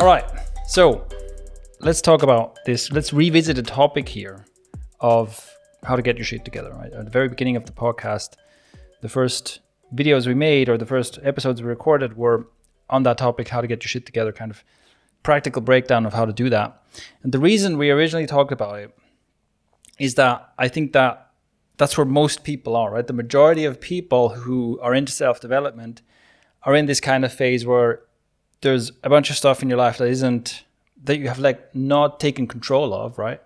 All right, so let's talk about this. Let's revisit a topic here of how to get your shit together, right? At the very beginning of the podcast, the first videos we made or the first episodes we recorded were on that topic, how to get your shit together, kind of practical breakdown of how to do that. And the reason we originally talked about it is that I think that that's where most people are, right? The majority of people who are into self-development are in this kind of phase where there's a bunch of stuff in your life that you have like not taken control of, right?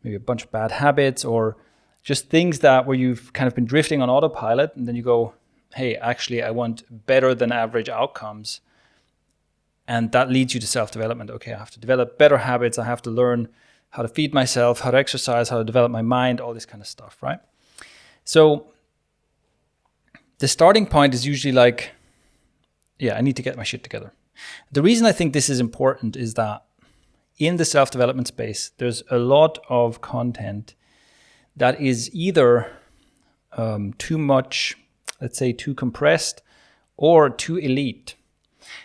Maybe a bunch of bad habits or just things where you've kind of been drifting on autopilot, and then you go, hey, actually I want better than average outcomes. And that leads you to self-development. Okay, I have to develop better habits. I have to learn how to feed myself, how to exercise, how to develop my mind, all this kind of stuff, right? So the starting point is usually like, yeah, I need to get my shit together. The reason I think this is important is that in the self-development space, there's a lot of content that is either too much, let's say too compressed, or too elite.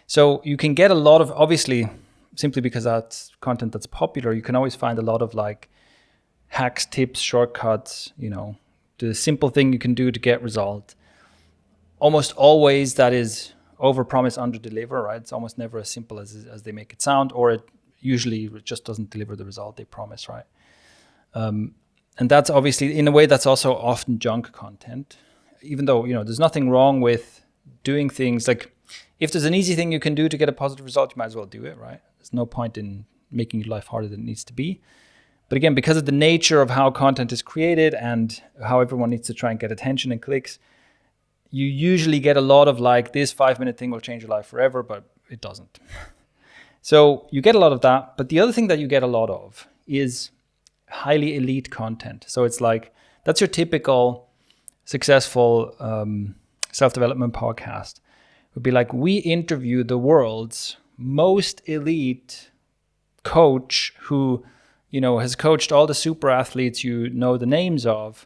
So you can get a lot of, obviously, simply because that's content that's popular, you can always find a lot of like hacks, tips, shortcuts, the simple thing you can do to get result. Almost always that is overpromise, underdeliver, right? It's almost never as simple as they make it sound, or it usually just doesn't deliver the result they promise, right? And that's obviously, in a way, that's also often junk content, even though, there's nothing wrong with doing things like, if there's an easy thing you can do to get a positive result, you might as well do it, right? There's no point in making your life harder than it needs to be. But again, because of the nature of how content is created and how everyone needs to try and get attention and clicks, you usually get a lot of like, this 5-minute thing will change your life forever, but it doesn't. So you get a lot of that. But the other thing that you get a lot of is highly elite content. So it's like, that's your typical successful self-development podcast. It would be like, we interview the world's most elite coach who, has coached all the super athletes you know the names of,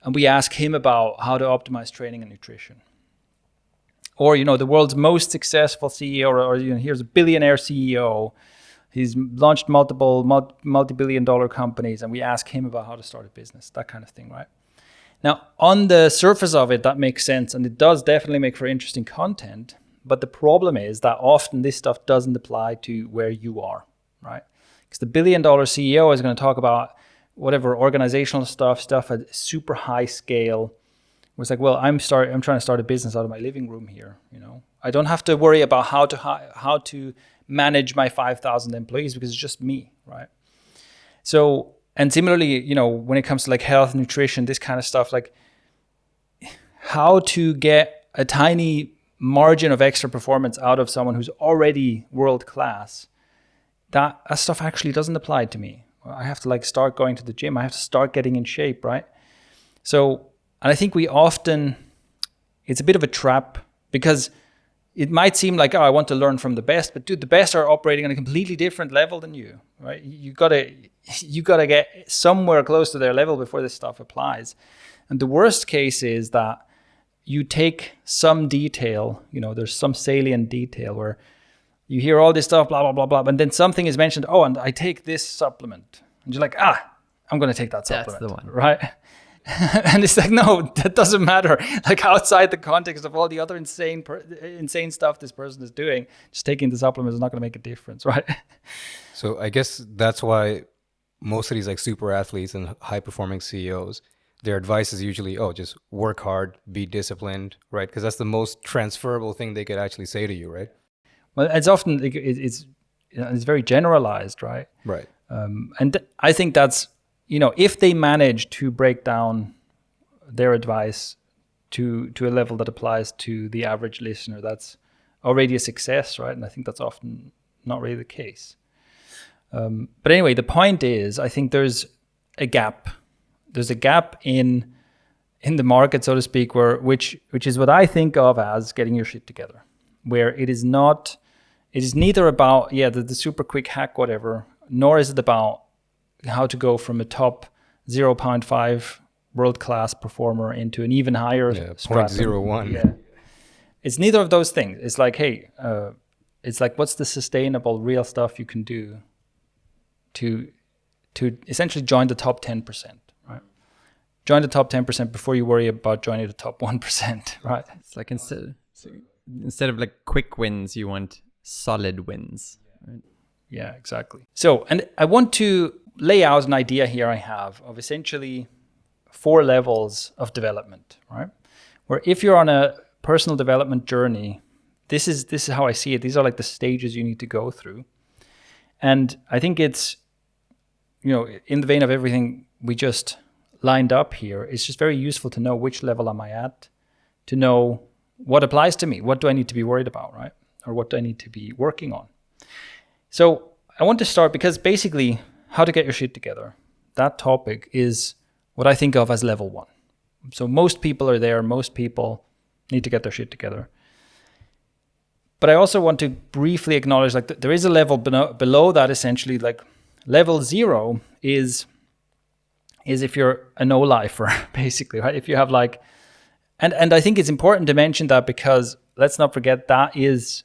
and we ask him about how to optimize training and nutrition. Or, the world's most successful CEO, or here's a billionaire CEO. He's launched multiple multi-billion-dollar companies, and we ask him about how to start a business, that kind of thing, right? Now, on the surface of it, that makes sense, and it does definitely make for interesting content. But the problem is that often this stuff doesn't apply to where you are, right? Because the billion-dollar CEO is going to talk about whatever organizational stuff at super high scale. It's like, well, I'm trying to start a business out of my living room here. I don't have to worry about how to manage my 5,000 employees because it's just me, right? So, and similarly, when it comes to like health, nutrition, this kind of stuff, like how to get a tiny margin of extra performance out of someone who's already world class, that stuff actually doesn't apply to me. I have to like start going to the gym. I have to start getting in shape, right? So, and I think it's a bit of a trap because it might seem like, I want to learn from the best, but dude, the best are operating on a completely different level than you, right? You gotta get somewhere close to their level before this stuff applies. And the worst case is that you take some detail, there's some salient detail where you hear all this stuff, blah, blah, blah, blah, and then something is mentioned, and I take this supplement. And you're like, I'm going to take that supplement. That's the one. Right? And it's like, no, that doesn't matter. Like outside the context of all the other insane stuff this person is doing, just taking the supplement is not going to make a difference, right? So I guess that's why most of these like super athletes and high performing CEOs, their advice is usually, just work hard, be disciplined, right? Because that's the most transferable thing they could actually say to you, right? Well, it's often, it's very generalized, right? Right. And I think that's, if they manage to break down their advice to a level that applies to the average listener, that's already a success, right? And I think that's often not really the case. But anyway, the point is, I think there's a gap. There's a gap in the market, so to speak, which is what I think of as getting your shit together, where it is neither about, the super quick hack, whatever, nor is it about how to go from a top 0.5 world-class performer into an even higher stratum. 0.01. Yeah. It's neither of those things. It's like, hey, it's like, what's the sustainable, real stuff you can do to essentially join the top 10%, right? Join the top 10% before you worry about joining the top 1%, right? It's like instead of like quick wins, you want solid wins, right? Yeah, exactly. So, and I want to lay out an idea here I have of essentially 4 levels of development, right? Where if you're on a personal development journey, this is how I see it. These are like the stages you need to go through. And I think it's, in the vein of everything we just lined up here, it's just very useful to know which level am I at, to know what applies to me. What do I need to be worried about, right? Or what do I need to be working on? So I want to start because basically how to get your shit together, that topic is what I think of as level 1. So most people are there. Most people need to get their shit together. But I also want to briefly acknowledge like there is a level below that, essentially. Like level 0 is if you're a no-lifer, basically, right? If you have like, and I think it's important to mention that because let's not forget that is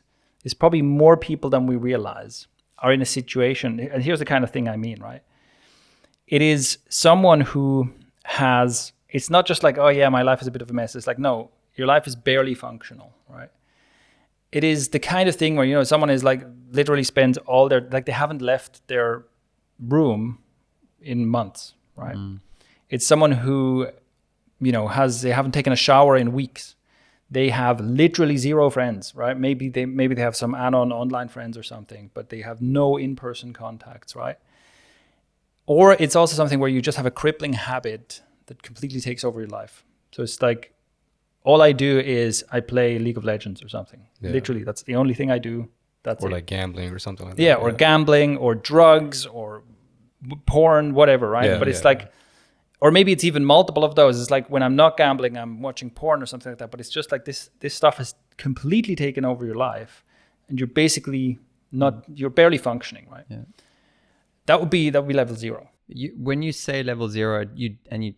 probably more people than we realize are in a situation, and here's the kind of thing I mean, right? It is someone who has, it's not just like, oh yeah, my life is a bit of a mess. It's like, no, your life is barely functional, right? It is the kind of thing where, someone is like literally spends all their, like they haven't left their room in months, right? It's someone who, they haven't taken a shower in weeks. They have literally 0 friends, right? Maybe they have some anon online friends or something, but they have no in-person contacts, right? Or it's also something where you just have a crippling habit that completely takes over your life. So it's like, all I do is I play League of Legends or something. Yeah. Literally, that's the only thing I do. That's or it. Like gambling or something like that. Yeah, or gambling or drugs or porn, whatever, right? Yeah, but it's like, or maybe it's even multiple of those. It's like when I'm not gambling, I'm watching porn or something like that. But it's just like this stuff has completely taken over your life, and you're basically you're barely functioning, right? Yeah. That would be level 0. When you say level 0,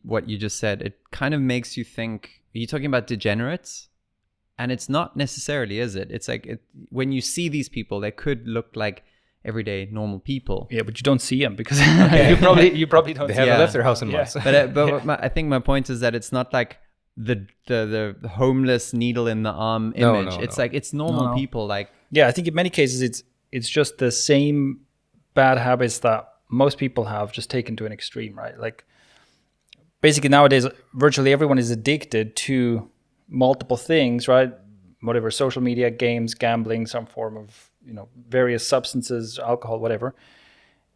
what you just said, it kind of makes you think, are you talking about degenerates? And it's not necessarily, is it? It's like when you see these people, they could look like everyday normal people. Yeah, but you don't see them because you probably don't. They haven't left their house in months. But I think my point is that it's not like the homeless needle in the arm image. It's like it's normal people. Like I think in many cases it's just the same bad habits that most people have, just taken to an extreme, right? Like basically nowadays, virtually everyone is addicted to multiple things, right? Whatever, social media, games, gambling, some form of, various substances, alcohol, whatever.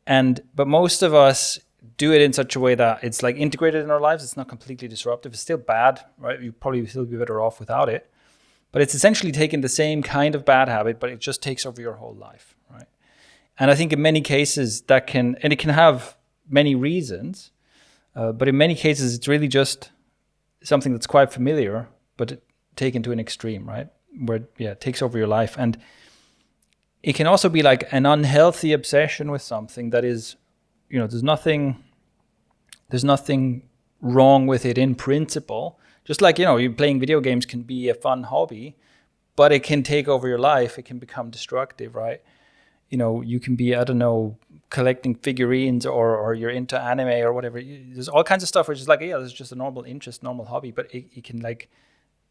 But most of us do it in such a way that it's like integrated in our lives. It's not completely disruptive. It's still bad, right? You probably still be better off without it. But it's essentially taking the same kind of bad habit, but it just takes over your whole life, right? And I think in many cases it can have many reasons, but in many cases it's really just something that's quite familiar, but taken to an extreme, right? Where it takes over your life. And it can also be like an unhealthy obsession with something that is, there's nothing wrong with it in principle. Just like, you playing video games can be a fun hobby, but it can take over your life. It can become destructive, right? You can be, I don't know, collecting figurines or you're into anime or whatever. There's all kinds of stuff which is like, this is just a normal interest, normal hobby, but it can like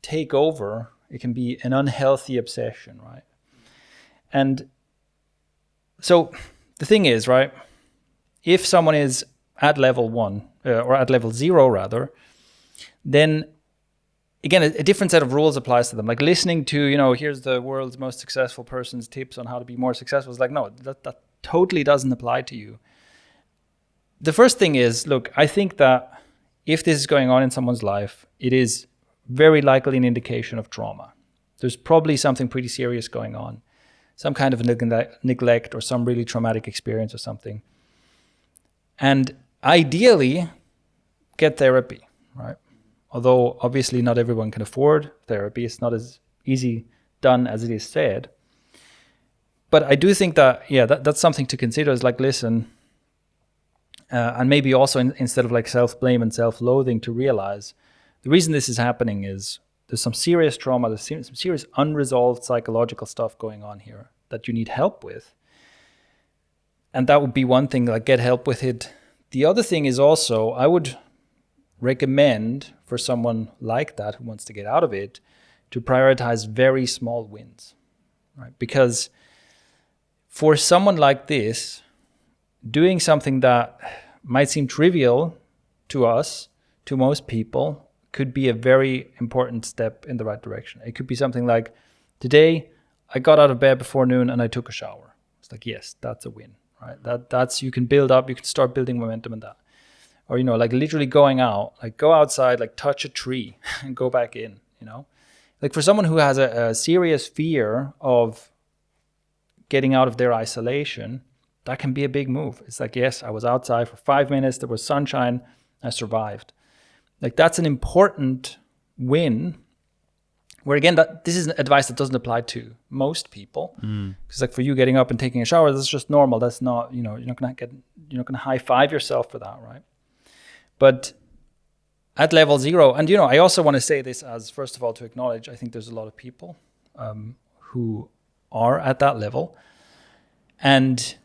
take over. It can be an unhealthy obsession, right? And so the thing is, right, if someone is at level 1 or at level 0 rather, then again, a different set of rules applies to them. Like listening to, here's the world's most successful person's tips on how to be more successful. It's like, no, that totally doesn't apply to you. The first thing is, look, I think that if this is going on in someone's life, it is very likely an indication of trauma. There's probably something pretty serious going on, some kind of neglect or some really traumatic experience or something. And ideally, get therapy, right? Although obviously not everyone can afford therapy. It's not as easy done as it is said. But I do think that, that's something to consider, is like, listen, and maybe also instead of like self-blame and self-loathing, to realize the reason this is happening is there's some serious trauma, there's some serious unresolved psychological stuff going on here that you need help with. And that would be one thing, like get help with it. The other thing is also, I would recommend for someone like that who wants to get out of it to prioritize very small wins, right? Because for someone like this, doing something that might seem trivial to us, to most people, could be a very important step in the right direction. It could be something like, today I got out of bed before noon and I took a shower. It's like, yes, that's a win, right? That's, you can build up, you can start building momentum in that. Or, you know, like literally going out, like go outside, like touch a tree and go back in, you know? Like for someone who has a serious fear of getting out of their isolation, that can be a big move. It's like, yes, I was outside for 5 minutes, there was sunshine, I survived. Like that's an important win, where again, this is advice that doesn't apply to most people. Because like for you, getting up and taking a shower, that's just normal. That's not, you know, you're not gonna high five yourself for that, right? But at level 0, and you know, I also want to say this as, first of all, to acknowledge, I think there's a lot of people who are at that level, and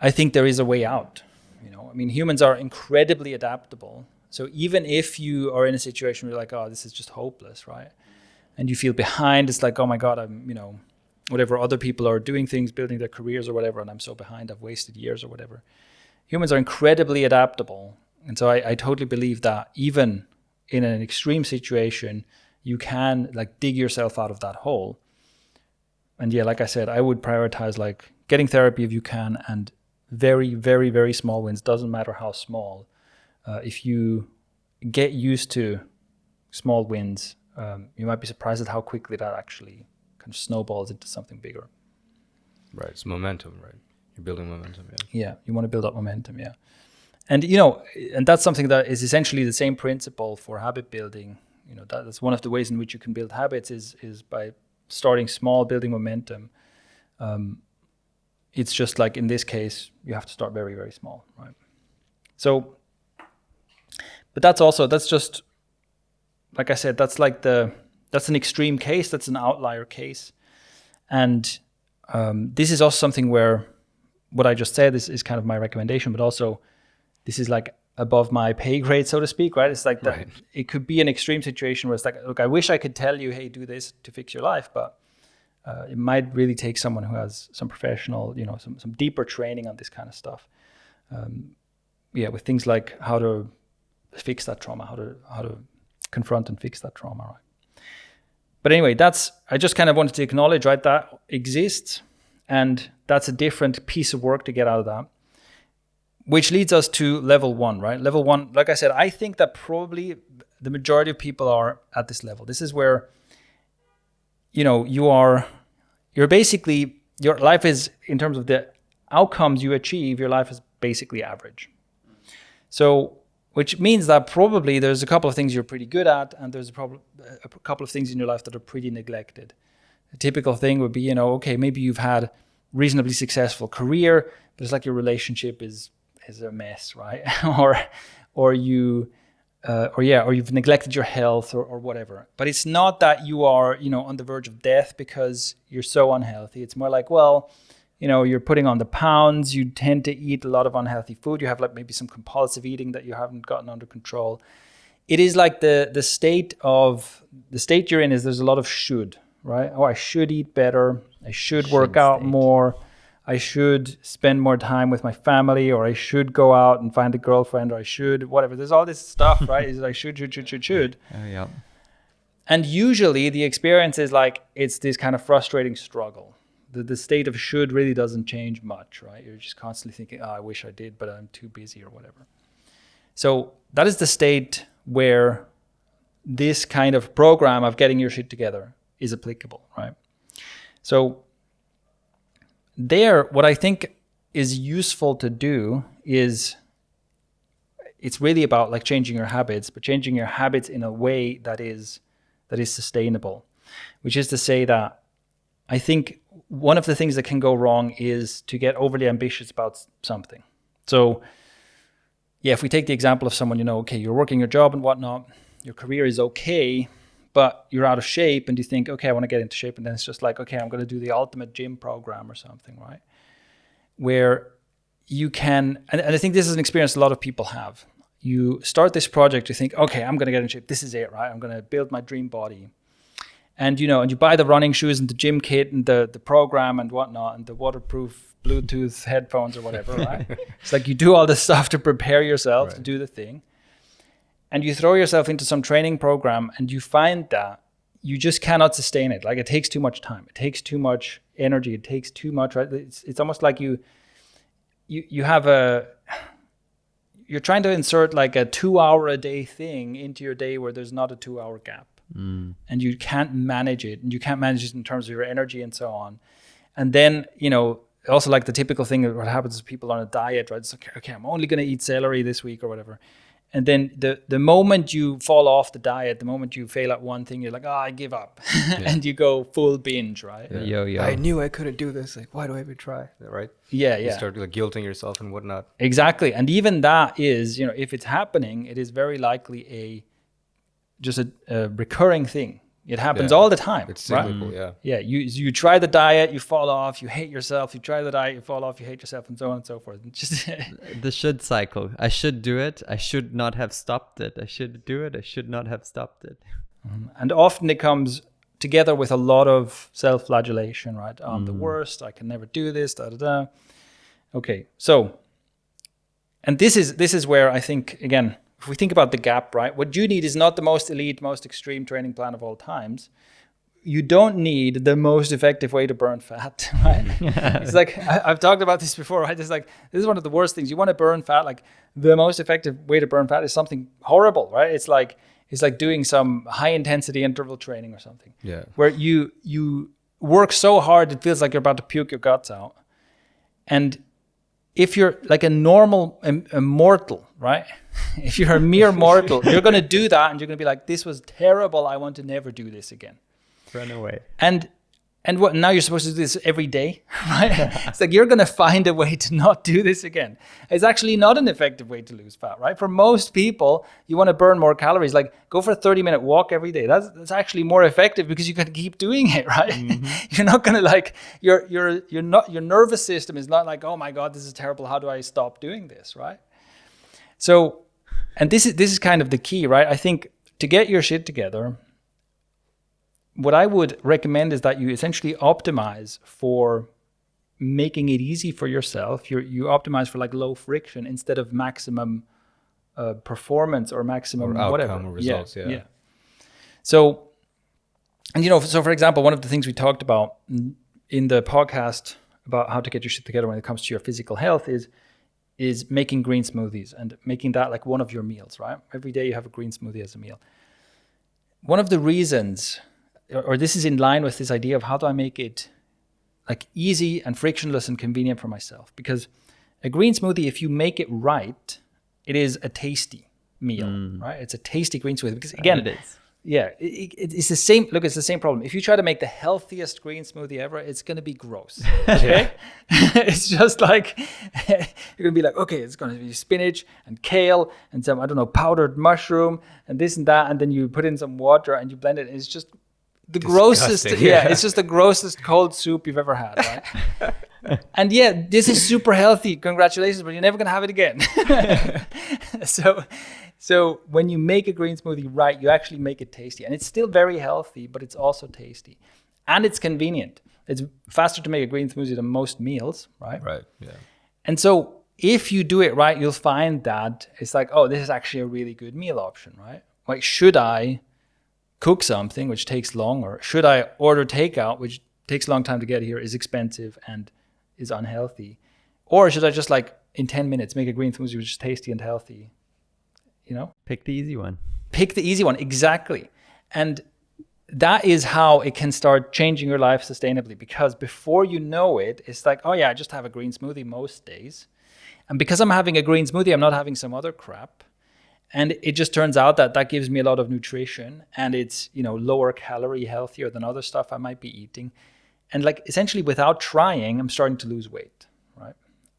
I think there is a way out. You know, I mean, humans are incredibly adaptable. So even if you are in a situation where you're like, oh, this is just hopeless, right? And you feel behind, it's like, oh my God, I'm, you know, whatever, other people are doing things, building their careers or whatever, and I'm so behind, I've wasted years or whatever. Humans are incredibly adaptable. And so I totally believe that even in an extreme situation, you can like dig yourself out of that hole. And yeah, like I said, I would prioritize like getting therapy if you can, and very, very, very small wins, doesn't matter how small. If you get used to small wins, you might be surprised at how quickly that actually kind of snowballs into something bigger. Right, it's momentum, right? You're building momentum, yeah. Yeah, you want to build up momentum, yeah. And, you know, and that's something that is essentially the same principle for habit building. You know, that's one of the ways in which you can build habits is by starting small, building momentum. It's just like in this case, you have to start very, very small, right? So, but that's just, like I said, that's an extreme case, that's an outlier case. And this is also something where what I just said is kind of my recommendation, but also this is like above my pay grade, so to speak, right? It's like that. Right. It could be an extreme situation where it's like, look, I wish I could tell you, hey, do this to fix your life, but it might really take someone who has some professional, you know, some deeper training on this kind of stuff. With things like how to fix that trauma, how to confront and fix that trauma, right? But anyway, I just kind of wanted to acknowledge, right, that exists, and that's a different piece of work to get out of that. Which leads us to level 1, right? Level 1, like I said, I think that probably the majority of people are at this level. This is where, you know, you're basically, your life is, in terms of the outcomes you achieve, your life is basically average. So, which means that probably there's a couple of things you're pretty good at, and there's a couple of things in your life that are pretty neglected. A typical thing would be, you know, okay, maybe you've had reasonably successful career, but it's like your relationship is a mess, right? or you've neglected your health or whatever. But it's not that you are, you know, on the verge of death because you're so unhealthy. It's more like, well, you know, you're putting on the pounds, you tend to eat a lot of unhealthy food, you have like maybe some compulsive eating that you haven't gotten under control. It is like the state you're in is there's a lot of should, right? Oh, I should eat better, I should work out more, I should spend more time with my family, or I should go out and find a girlfriend, or I should whatever. There's all this stuff, right? It's like should. Oh, yeah. And usually the experience is like it's this kind of frustrating struggle. The state of should really doesn't change much, right? You're just constantly thinking, oh, I wish I did, but I'm too busy or whatever. So that is the state where this kind of program of getting your shit together is applicable, right? So there, what I think is useful to do is, it's really about like changing your habits, but changing your habits in a way that is sustainable, which is to say that I think one of the things that can go wrong is to get overly ambitious about something. So yeah, if we take the example of someone, you know, okay, you're working your job and whatnot, your career is okay, but you're out of shape and you think, okay, I want to get into shape. And then it's just like, okay, I'm going to do the ultimate gym program or something, right? Where you can, and I think this is an experience a lot of people have. You start this project, you think, okay, I'm going to get in shape. This is it, right? I'm going to build my dream body. And, you know, and you buy the running shoes and the gym kit and the program and whatnot and the waterproof Bluetooth headphones or whatever, right? It's like you do all this stuff to prepare yourself to do the thing. And you throw yourself into some training program and you find that you just cannot sustain it. Like, it takes too much time. It takes too much energy. It takes too much, right? It's almost like you have you're trying to insert like a 2-hour a day thing into your day where there's not a 2-hour gap. And you can't manage it, and you can't manage it in terms of your energy and so on. And then, you know, also like the typical thing that what happens is people on a diet, right? It's like, okay, I'm only going to eat celery this week or whatever. And then the moment you fall off the diet, the moment you fail at one thing, you're like, I give up. And you go full binge, right? Yo. I knew I couldn't do this. Like, why do I even try? Right? Yeah. You start like guilting yourself and whatnot. Exactly. And even that is, you know, if it's happening, it is very likely just a recurring thing. It happens all the time. It's cyclical, right? Yeah. You try the diet, you fall off, you hate yourself. You try the diet, you fall off, you hate yourself, and so on and so forth. Just the should cycle. I should do it. I should not have stopped it. I should do it. I should not have stopped it. And often it comes together with a lot of self-flagellation, right? I'm the worst. I can never do this. Da da da. Okay, so, and this is where I think, again, if we think about the gap, right? What you need is not the most elite, most extreme training plan of all times. You don't need the most effective way to burn fat, right? It's like, I've talked about this before, right? It's like, this is one of the worst things. You want to burn fat, like the most effective way to burn fat is something horrible, right? It's like doing some high intensity interval training or something. Yeah. Where you work so hard, it feels like you're about to puke your guts out. And if you're like a normal, a mortal, right? If you're a mere mortal, you're going to do that and you're going to be like, this was terrible. I want to never do this again. Run away. And what, now you're supposed to do this every day, right? It's like, you're going to find a way to not do this again. It's actually not an effective way to lose fat, right? For most people, you want to burn more calories, like go for a 30-minute walk every day. That's actually more effective because you can keep doing it, right? You're not going to like, your nervous system is not like, oh my God, this is terrible. How do I stop doing this, right? So, and this is kind of the key, right? I think to get your shit together, what I would recommend is that you essentially optimize for making it easy for yourself. You optimize for like low friction instead of maximum performance or maximum or whatever. Outcome or results, yeah. So, and for example, one of the things we talked about in the podcast about how to get your shit together when it comes to your physical health is making green smoothies and making that like one of your meals, right? Every day you have a green smoothie as a meal. One of the reasons, or this is in line with this idea of how do I make it like easy and frictionless and convenient for myself, because a green smoothie, if you make it right, it is a tasty meal, right? It's a tasty green smoothie because again, it is. Yeah, it's the same. Look, it's the same problem. If you try to make the healthiest green smoothie ever, it's going to be gross. Okay, it's just like you're going to be like, okay, it's going to be spinach and kale and some powdered mushroom and this and that, and then you put in some water and you blend it. And it's just the grossest. Yeah, it's just the grossest cold soup you've ever had, right? And yeah, this is super healthy. Congratulations, but you're never going to have it again. So when you make a green smoothie right, you actually make it tasty. And it's still very healthy, but it's also tasty. And it's convenient. It's faster to make a green smoothie than most meals, right? Right, yeah. And so if you do it right, you'll find that it's like, oh, this is actually a really good meal option, right? Like, should I cook something, which takes longer? Should I order takeout, which takes a long time to get here, is expensive and is unhealthy? Or should I just like in 10 minutes make a green smoothie which is tasty and healthy? Pick the easy one. Pick the easy one, exactly. And that is how it can start changing your life sustainably, because before you know it, it's like, oh yeah, I just have a green smoothie most days. And because I'm having a green smoothie, I'm not having some other crap. And it just turns out that gives me a lot of nutrition, and it's, lower calorie, healthier than other stuff I might be eating. And like essentially without trying, I'm starting to lose weight, right?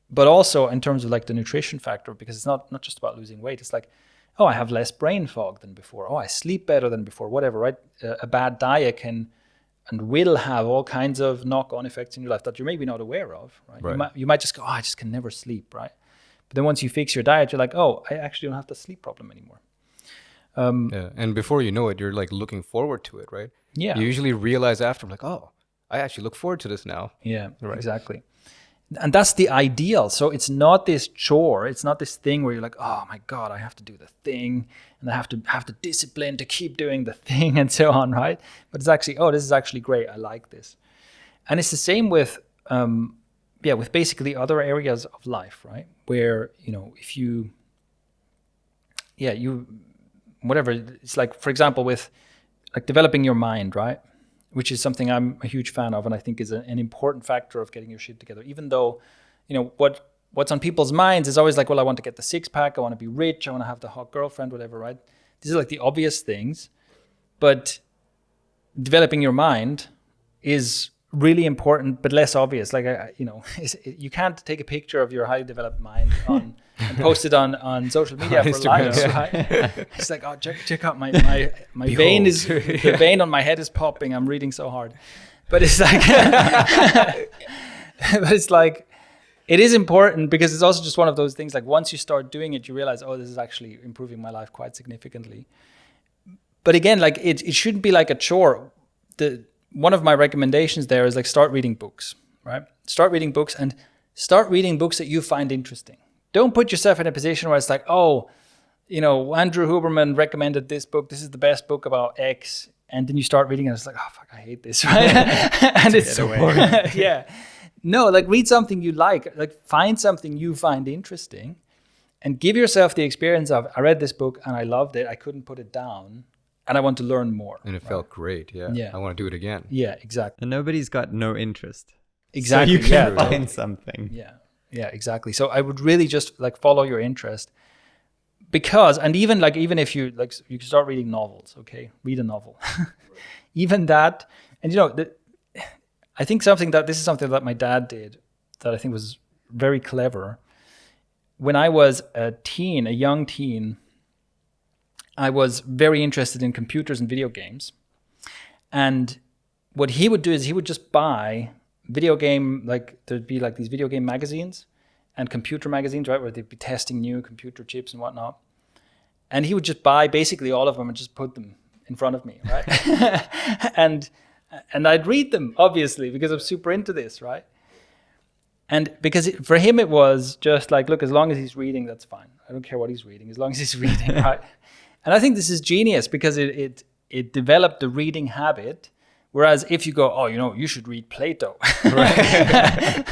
But also in terms of like the nutrition factor, because it's not just about losing weight. It's like, oh, I have less brain fog than before. Oh, I sleep better than before, whatever, right? A bad diet can and will have all kinds of knock-on effects in your life that you're maybe not aware of, right? Right. You might just go, oh, I just can never sleep, right? But then once you fix your diet, you're like, oh, I actually don't have the sleep problem anymore. Yeah. And before you know it, you're like looking forward to it, right? Yeah. You usually realize after, like, oh, I actually look forward to this now. Yeah, Right. exactly. And that's the ideal. So it's not this chore. It's not this thing where you're like, oh my God, I have to do the thing and I have to have the discipline to keep doing the thing and so on, right? But it's actually, oh, this is actually great. I like this. And it's the same with, with basically other areas of life, right? Where, if you, whatever, it's like, for example, with like developing your mind, right? Which is something I'm a huge fan of and I think is an important factor of getting your shit together. Even though, what's on people's minds is always like, well, I want to get the six pack, I want to be rich, I want to have the hot girlfriend, whatever, right? These are like the obvious things. But developing your mind is really important, but less obvious. Like, you can't take a picture of your highly developed mind and post it on social media for likes, right? It's like, oh, check out my vein is, the vein on my head is popping. I'm reading so hard. But it's like, it is important because it's also just one of those things. Like once you start doing it, you realize, oh, this is actually improving my life quite significantly. But again, like it shouldn't be like a chore. One of my recommendations there is like start reading books, right? Start reading books and start reading books that you find interesting. Don't put yourself in a position where it's like, oh, Andrew Huberman recommended this book. This is the best book about X. And then you start reading and it's like, oh, fuck, I hate this, right? And it's so boring. Yeah. No, like read something you like find something you find interesting and give yourself the experience of, I read this book and I loved it. I couldn't put it down. And I want to learn more. And it felt great. Yeah. I want to do it again. Yeah, exactly. And nobody's got no interest. Exactly. So you can find something. Yeah, exactly. So I would really just like follow your interest because, and even if you like, you can start reading novels, okay? Read a novel. Even that, and I think this is something that my dad did that I think was very clever. When I was a young teen, I was very interested in computers and video games. And what he would do is he would just buy video game, like there'd be like these video game magazines and computer magazines, right? Where they'd be testing new computer chips and whatnot. And he would just buy basically all of them and just put them in front of me, right? and I'd read them, obviously, because I'm super into this, right? And because for him, it was just like, look, as long as he's reading, that's fine. I don't care what he's reading, as long as he's reading, right? And I think this is genius because it developed the reading habit. Whereas if you go, oh, you should read Plato. Right.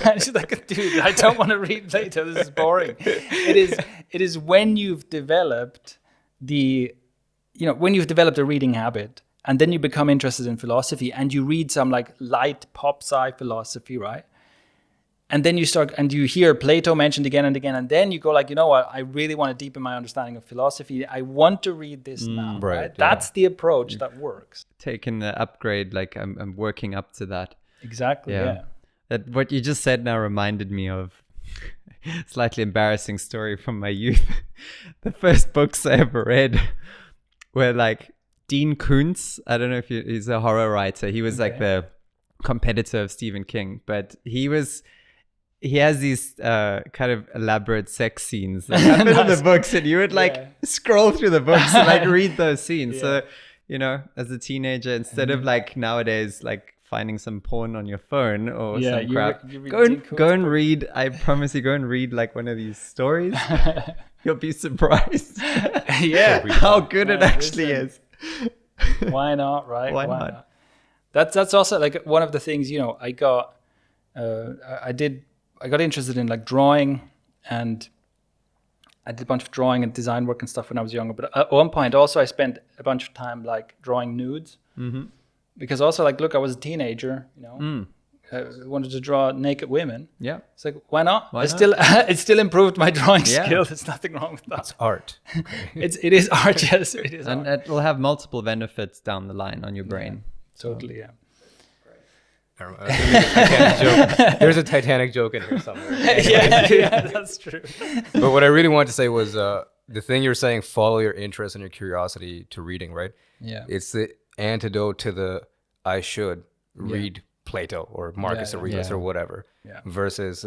And she's like, dude, I don't want to read Plato. This is boring. It is when you've developed when you've developed a reading habit and then you become interested in philosophy and you read some like light pop sci philosophy, right? And then you start and you hear Plato mentioned again and again. And then you go like, you know what? I really want to deepen my understanding of philosophy. I want to read this now. Right? Yeah. That's the approach that works. Taking the upgrade, like I'm working up to that. Exactly. Yeah. That what you just said now reminded me of a slightly embarrassing story from my youth. The first books I ever read were like Dean Koontz. I don't know if he's a horror writer. He was like the competitor of Stephen King, but he has these kind of elaborate sex scenes that happen in the books, and you would scroll through the books and like read those scenes. So, as a teenager, instead of like nowadays, like finding some porn on your phone or some crap, go and read. I promise you, go and read like one of these stories. You'll be surprised. How good it actually is. Why not? Right? Why not? That's also like one of the things I got. I got interested in like drawing, and I did a bunch of drawing and design work and stuff when I was younger. But at one point also I spent a bunch of time like drawing nudes, because also like, look, I was a teenager, I wanted to draw naked women. Yeah. It's like, why not? It still improved my drawing skill. There's nothing wrong with that. It's art. Okay. It is art, yes. It is and art. It will have multiple benefits down the line on your brain. Totally, yeah. There's a Titanic joke in here somewhere. yeah, that's true. But what I really wanted to say was the thing you're saying, follow your interest and your curiosity to reading, right? Yeah. It's the antidote to the I should read Plato or Marcus Yeah, Aurelius yeah. or whatever. Yeah. Versus,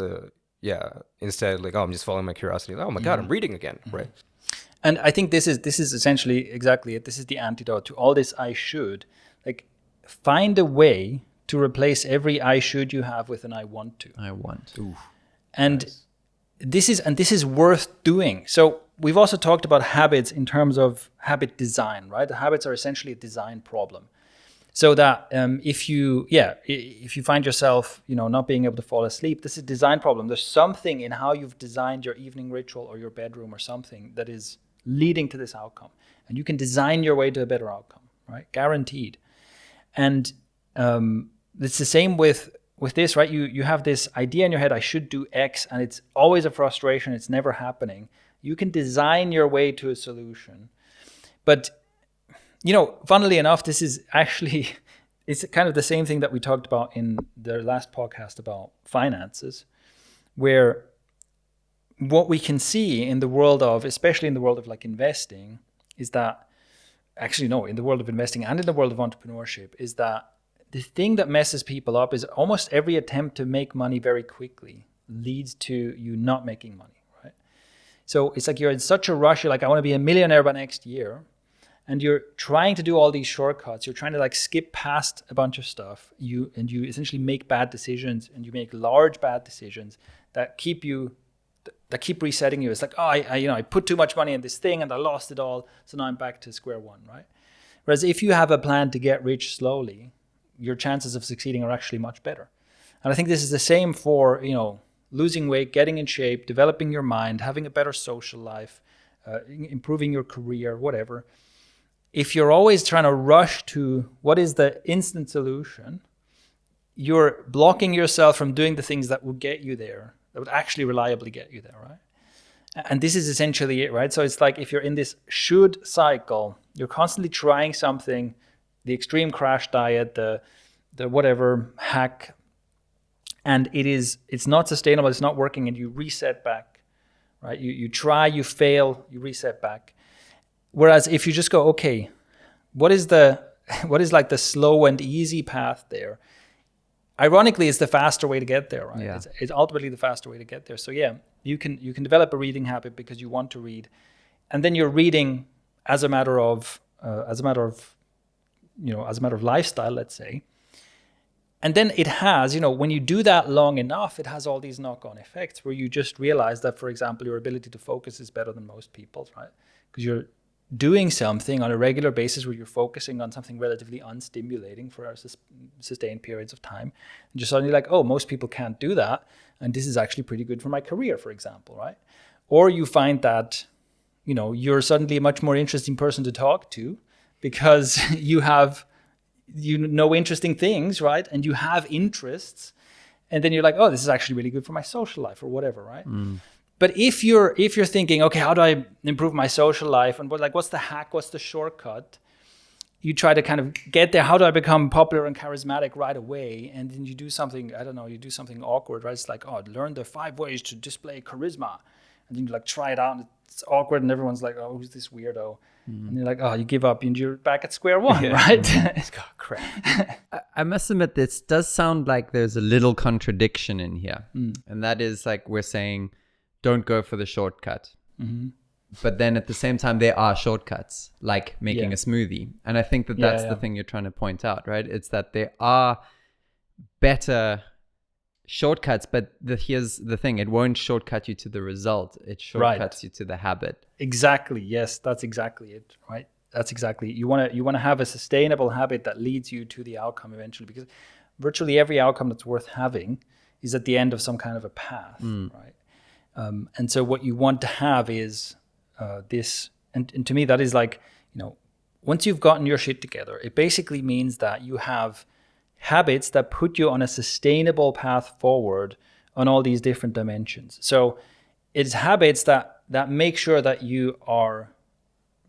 instead, like, oh, I'm just following my curiosity. Oh my God, I'm reading again, right? And I think this is essentially exactly it. This is the antidote to all this I should. Like, find a way to replace every I should you have with an I want to. I want. And this is worth doing. So we've also talked about habits in terms of habit design, right? The habits are essentially a design problem. So that if you find yourself, not being able to fall asleep, this is a design problem. There's something in how you've designed your evening ritual or your bedroom or something that is leading to this outcome. And you can design your way to a better outcome, right? Guaranteed. And it's the same with this, right? You have this idea in your head, I should do X, and it's always a frustration. It's never happening. You can design your way to a solution. But funnily enough, this is actually, it's kind of the same thing that we talked about in the last podcast about finances, where what we can see in the world of, especially in the world of like investing, is that, actually no, in the world of investing and in the world of entrepreneurship, is that the thing that messes people up is almost every attempt to make money very quickly leads to you not making money, right? So it's like you're in such a rush, you're like, I want to be a millionaire by next year. And you're trying to do all these shortcuts. You're trying to like skip past a bunch of stuff. You essentially make bad decisions, and you make large bad decisions that keep resetting you. It's like, oh, I put too much money in this thing and I lost it all. So now I'm back to square one, right? Whereas if you have a plan to get rich slowly, your chances of succeeding are actually much better. And I think this is the same for, losing weight, getting in shape, developing your mind, having a better social life, improving your career, whatever. If you're always trying to rush to what is the instant solution, you're blocking yourself from doing the things that will get you there, that would actually reliably get you there, right? And this is essentially it, right? So it's like if you're in this should cycle, you're constantly trying something, the extreme crash diet, the whatever hack, and it's not sustainable, it's not working, and you reset back, right? You try, you fail, you reset back. Whereas if you just go, okay, what is like the slow and easy path there? Ironically, it's the faster way to get there, right? Yeah. It's ultimately the faster way to get there. So yeah, you can develop a reading habit because you want to read, and then you're reading as a matter of lifestyle, let's say. And then it has, when you do that long enough, it has all these knock-on effects where you just realize that, for example, your ability to focus is better than most people's, right? Because you're doing something on a regular basis where you're focusing on something relatively unstimulating for sustained periods of time. And you're suddenly like, oh, most people can't do that. And this is actually pretty good for my career, for example, right? Or you find that, you're suddenly a much more interesting person to talk to because you know interesting things, right? And you have interests. And then you're like, oh, this is actually really good for my social life or whatever, right? But if you're thinking, okay, how do I improve my social life? And what's the hack? What's the shortcut? You try to kind of get there. How do I become popular and charismatic right away? And then you do something, I don't know, you do something awkward, right? It's like, oh, learn the 5 ways to display charisma. And then you try it out and it's awkward and everyone's like, oh, who's this weirdo? And you're like, oh, you give up and you're back at square one, right? Crap. I must admit, this does sound like there's a little contradiction in here. And that is like we're saying, don't go for the shortcut. But then at the same time, there are shortcuts, like making a smoothie. And I think that's the thing you're trying to point out, right? It's that there are better shortcuts, but here's the thing. It won't shortcut you to the result. It shortcuts you to the habit. Exactly. Yes, that's exactly it, right? That's exactly it. You want to have a sustainable habit that leads you to the outcome eventually, because virtually every outcome that's worth having is at the end of some kind of a path, right? And so what you want to have is this, and to me that is like, once you've gotten your shit together, it basically means that you have habits that put you on a sustainable path forward on all these different dimensions. So it's habits that make sure that you are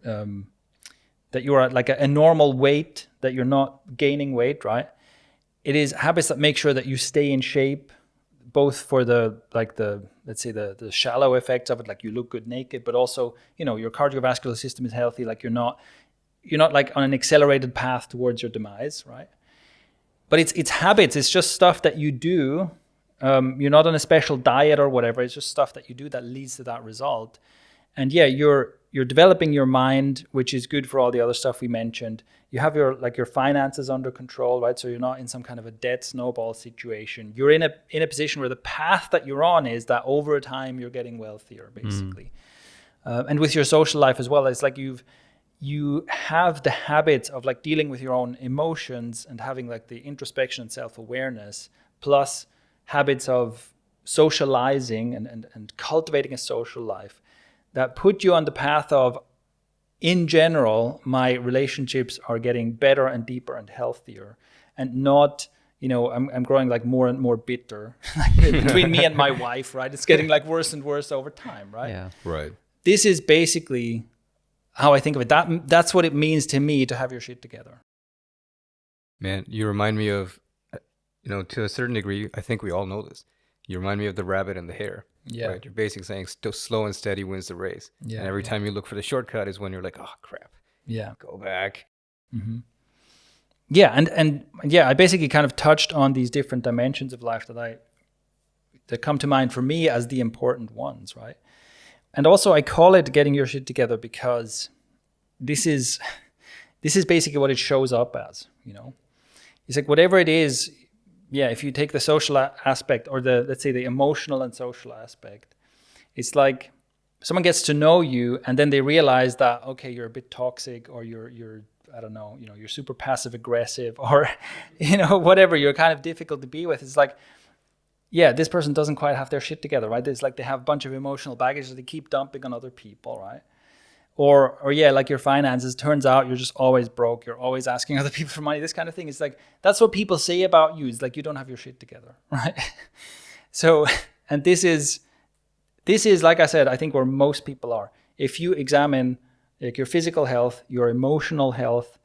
at like a normal weight, that you're not gaining weight, right? It is habits that make sure that you stay in shape, both for the let's say the shallow effects of it, like you look good naked, but also, your cardiovascular system is healthy, like you're not like on an accelerated path towards your demise, right? But it's habits. It's just stuff that you do. You're not on a special diet or whatever. It's just stuff that you do that leads to that result. And yeah, you're developing your mind, which is good for all the other stuff we mentioned. You have your finances under control, right? So you're not in some kind of a debt snowball situation. You're in a position where the path that you're on is that over time you're getting wealthier, basically. And with your social life as well, it's like you have the habits of like dealing with your own emotions and having like the introspection and self-awareness, plus habits of socializing and cultivating a social life that put you on the path of, in general, my relationships are getting better and deeper and healthier, and not, I'm growing like more and more bitter like between me and my wife, right? It's getting like worse and worse over time, right? Yeah. Right. This is basically how I think of it. That's what it means to me to have your shit together. Man, you remind me of, to a certain degree, I think we all know this. You remind me of the rabbit and the hare. Yeah. Right? You're basically saying slow and steady wins the race. Yeah. And every time you look for the shortcut is when you're like, oh, crap. Yeah. Go back. Mm-hmm. Yeah. And yeah, I basically kind of touched on these different dimensions of life that come to mind for me as the important ones, right? And also I call it getting your shit together because this is basically what it shows up as, It's like whatever it is, yeah, if you take the social aspect or let's say the emotional and social aspect, it's like someone gets to know you and then they realize that, okay, you're a bit toxic, or you're I don't know, you're super passive aggressive, or, whatever, you're kind of difficult to be with. It's like, yeah, this person doesn't quite have their shit together, right? It's like they have a bunch of emotional baggage that they keep dumping on other people, right? Or yeah, like your finances, turns out you're just always broke. You're always asking other people for money, this kind of thing. It's like, that's what people say about you. It's like, you don't have your shit together, right? So, and this is, like I said, I think where most people are. If you examine like your physical health, your emotional health,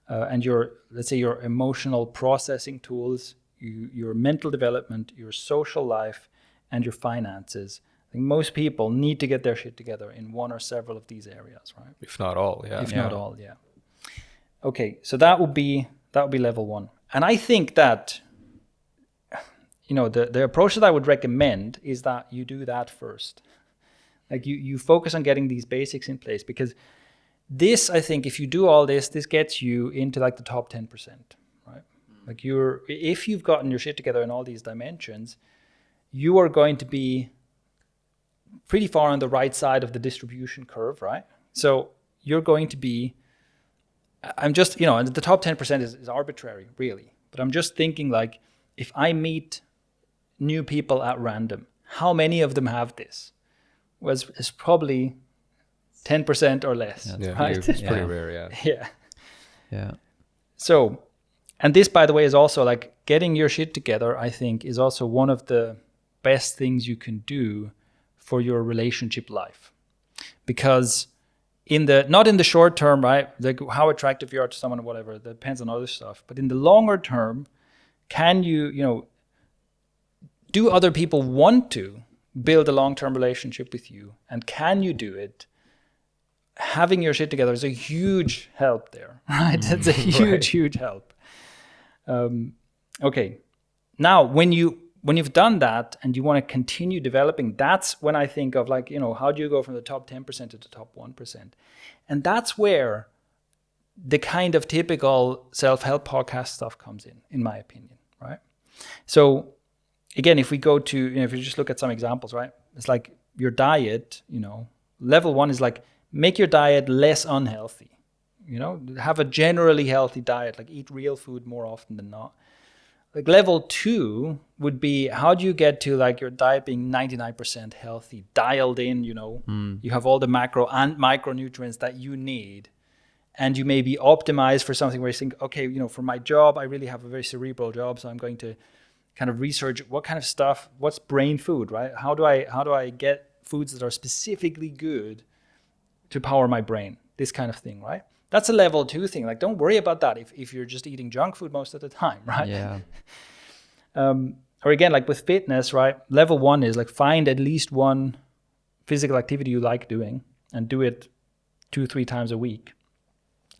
and let's say your emotional processing tools, your mental development, your social life, and your finances, I think most people need to get their shit together in one or several of these areas, right? If not all, yeah. If not all, yeah. Okay, so that would be level one. And I think that, the approach that I would recommend is that you do that first. Like you focus on getting these basics in place, because this, I think, if you do all this gets you into like the top 10%, right? Like if you've gotten your shit together in all these dimensions, you are going to be pretty far on the right side of the distribution curve, right? So you're going to be, I'm just, and the top 10% is arbitrary, really. But I'm just thinking, like, if I meet new people at random, how many of them have this? Well, it's probably 10% or less. Yeah, right? it's pretty rare, yeah. Yeah. Yeah. So, and this, by the way, is also like getting your shit together, I think, is also one of the best things you can do for your relationship life. Because not in the short term, right? Like how attractive you are to someone or whatever, that depends on other stuff. But in the longer term, can you, do other people want to build a long-term relationship with you? And can you do it? Having your shit together is a huge help there, right? That's a huge help. Okay. Now, when you've done that and you want to continue developing, that's when I think of like, how do you go from the top 10% to the top 1%? And that's where the kind of typical self-help podcast stuff comes in my opinion, right? So again, if we go to, if you just look at some examples, right? It's like your diet, level one is like, make your diet less unhealthy, have a generally healthy diet, like eat real food more often than not. Like level two would be, how do you get to like your diet being 99% healthy, dialed in, you have all the macro and micronutrients that you need, and you may be optimized for something where you think, okay, for my job, I really have a very cerebral job, so I'm going to kind of research what kind of stuff, what's brain food, right? How do I get foods that are specifically good to power my brain? This kind of thing, right? That's a level two thing. Like, don't worry about that if you're just eating junk food most of the time, right? Yeah. or again, like with fitness, right? Level 1 is like find at least one physical activity you like doing and do it 2-3 times a week.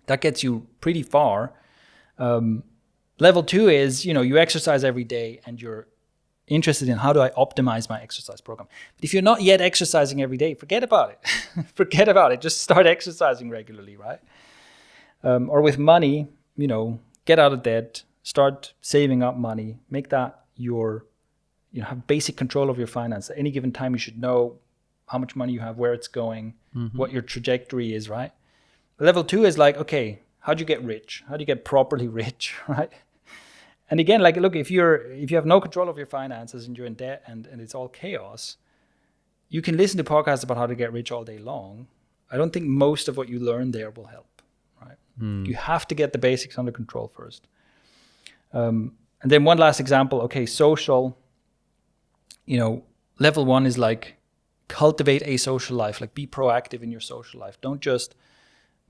That gets you pretty far. Level 2 is, you exercise every day and you're interested in how do I optimize my exercise program. But if you're not yet exercising every day, forget about it. Forget about it. Just start exercising regularly, right? Or with money, get out of debt, start saving up money, make that have basic control of your finance. At any given time, you should know how much money you have, where it's going, what your trajectory is, right? Level 2 is like, okay, how do you get rich? How do you get properly rich, right? And again, like, look, if you have no control of your finances and you're in debt and it's all chaos, you can listen to podcasts about how to get rich all day long. I don't think most of what you learn there will help, right? You have to get the basics under control first. And then one last example, okay, social, level 1 is like cultivate a social life, like be proactive in your social life.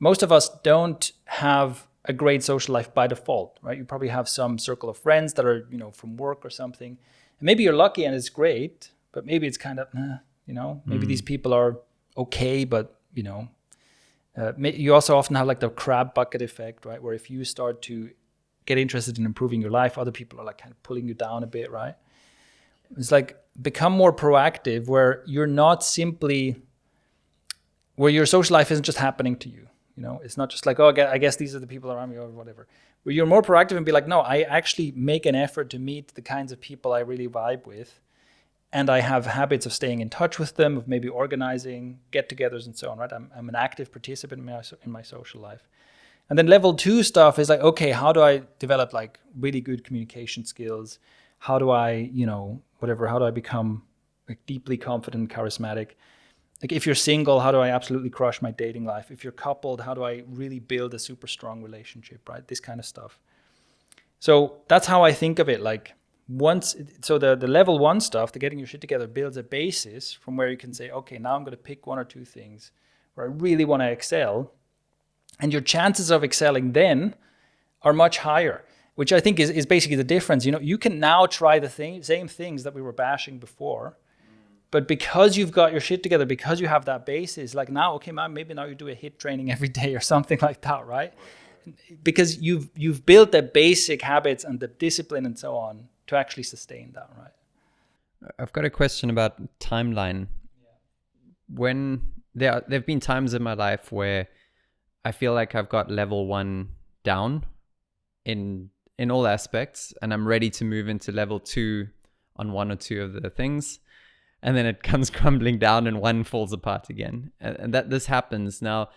Most of us don't have a great social life by default, right? You probably have some circle of friends that are, from work or something. And maybe you're lucky and it's great, but maybe it's kind of, maybe these people are okay, but, you also often have like the crab bucket effect, right? Where if you start to get interested in improving your life, other people are like kind of pulling you down a bit, right? It's like become more proactive where you're not simply, where your social life isn't just happening to you. It's not just like, oh, I guess these are the people around me or whatever. Where you're more proactive and be like, no, I actually make an effort to meet the kinds of people I really vibe with. And I have habits of staying in touch with them, of maybe organizing get-togethers and so on, right? I'm an active participant in my social life. And then level 2 stuff is like, okay, how do I develop like really good communication skills? How do I, how do I become like deeply confident and charismatic? Like if you're single, how do I absolutely crush my dating life? If you're coupled, how do I really build a super strong relationship, right? This kind of stuff. So that's how I think of it. Like the level 1 stuff, the getting your shit together, builds a basis from where you can say, okay, now I'm going to pick 1 or 2 things where I really want to excel. And your chances of excelling then are much higher, which I think is basically the difference. You can now try the same things that we were bashing before. But because you've got your shit together, because you have that basis, like now, okay, man, maybe now you do a HIIT training every day or something like that, right? Because you've built the basic habits and the discipline and so on to actually sustain that, right? I've got a question about timeline. When there've been times in my life where I feel like I've got level 1 down in all aspects, and I'm ready to move into level 2 on 1 or 2 of the things. And then it comes crumbling down and 1 falls apart again. And that this happens. Now,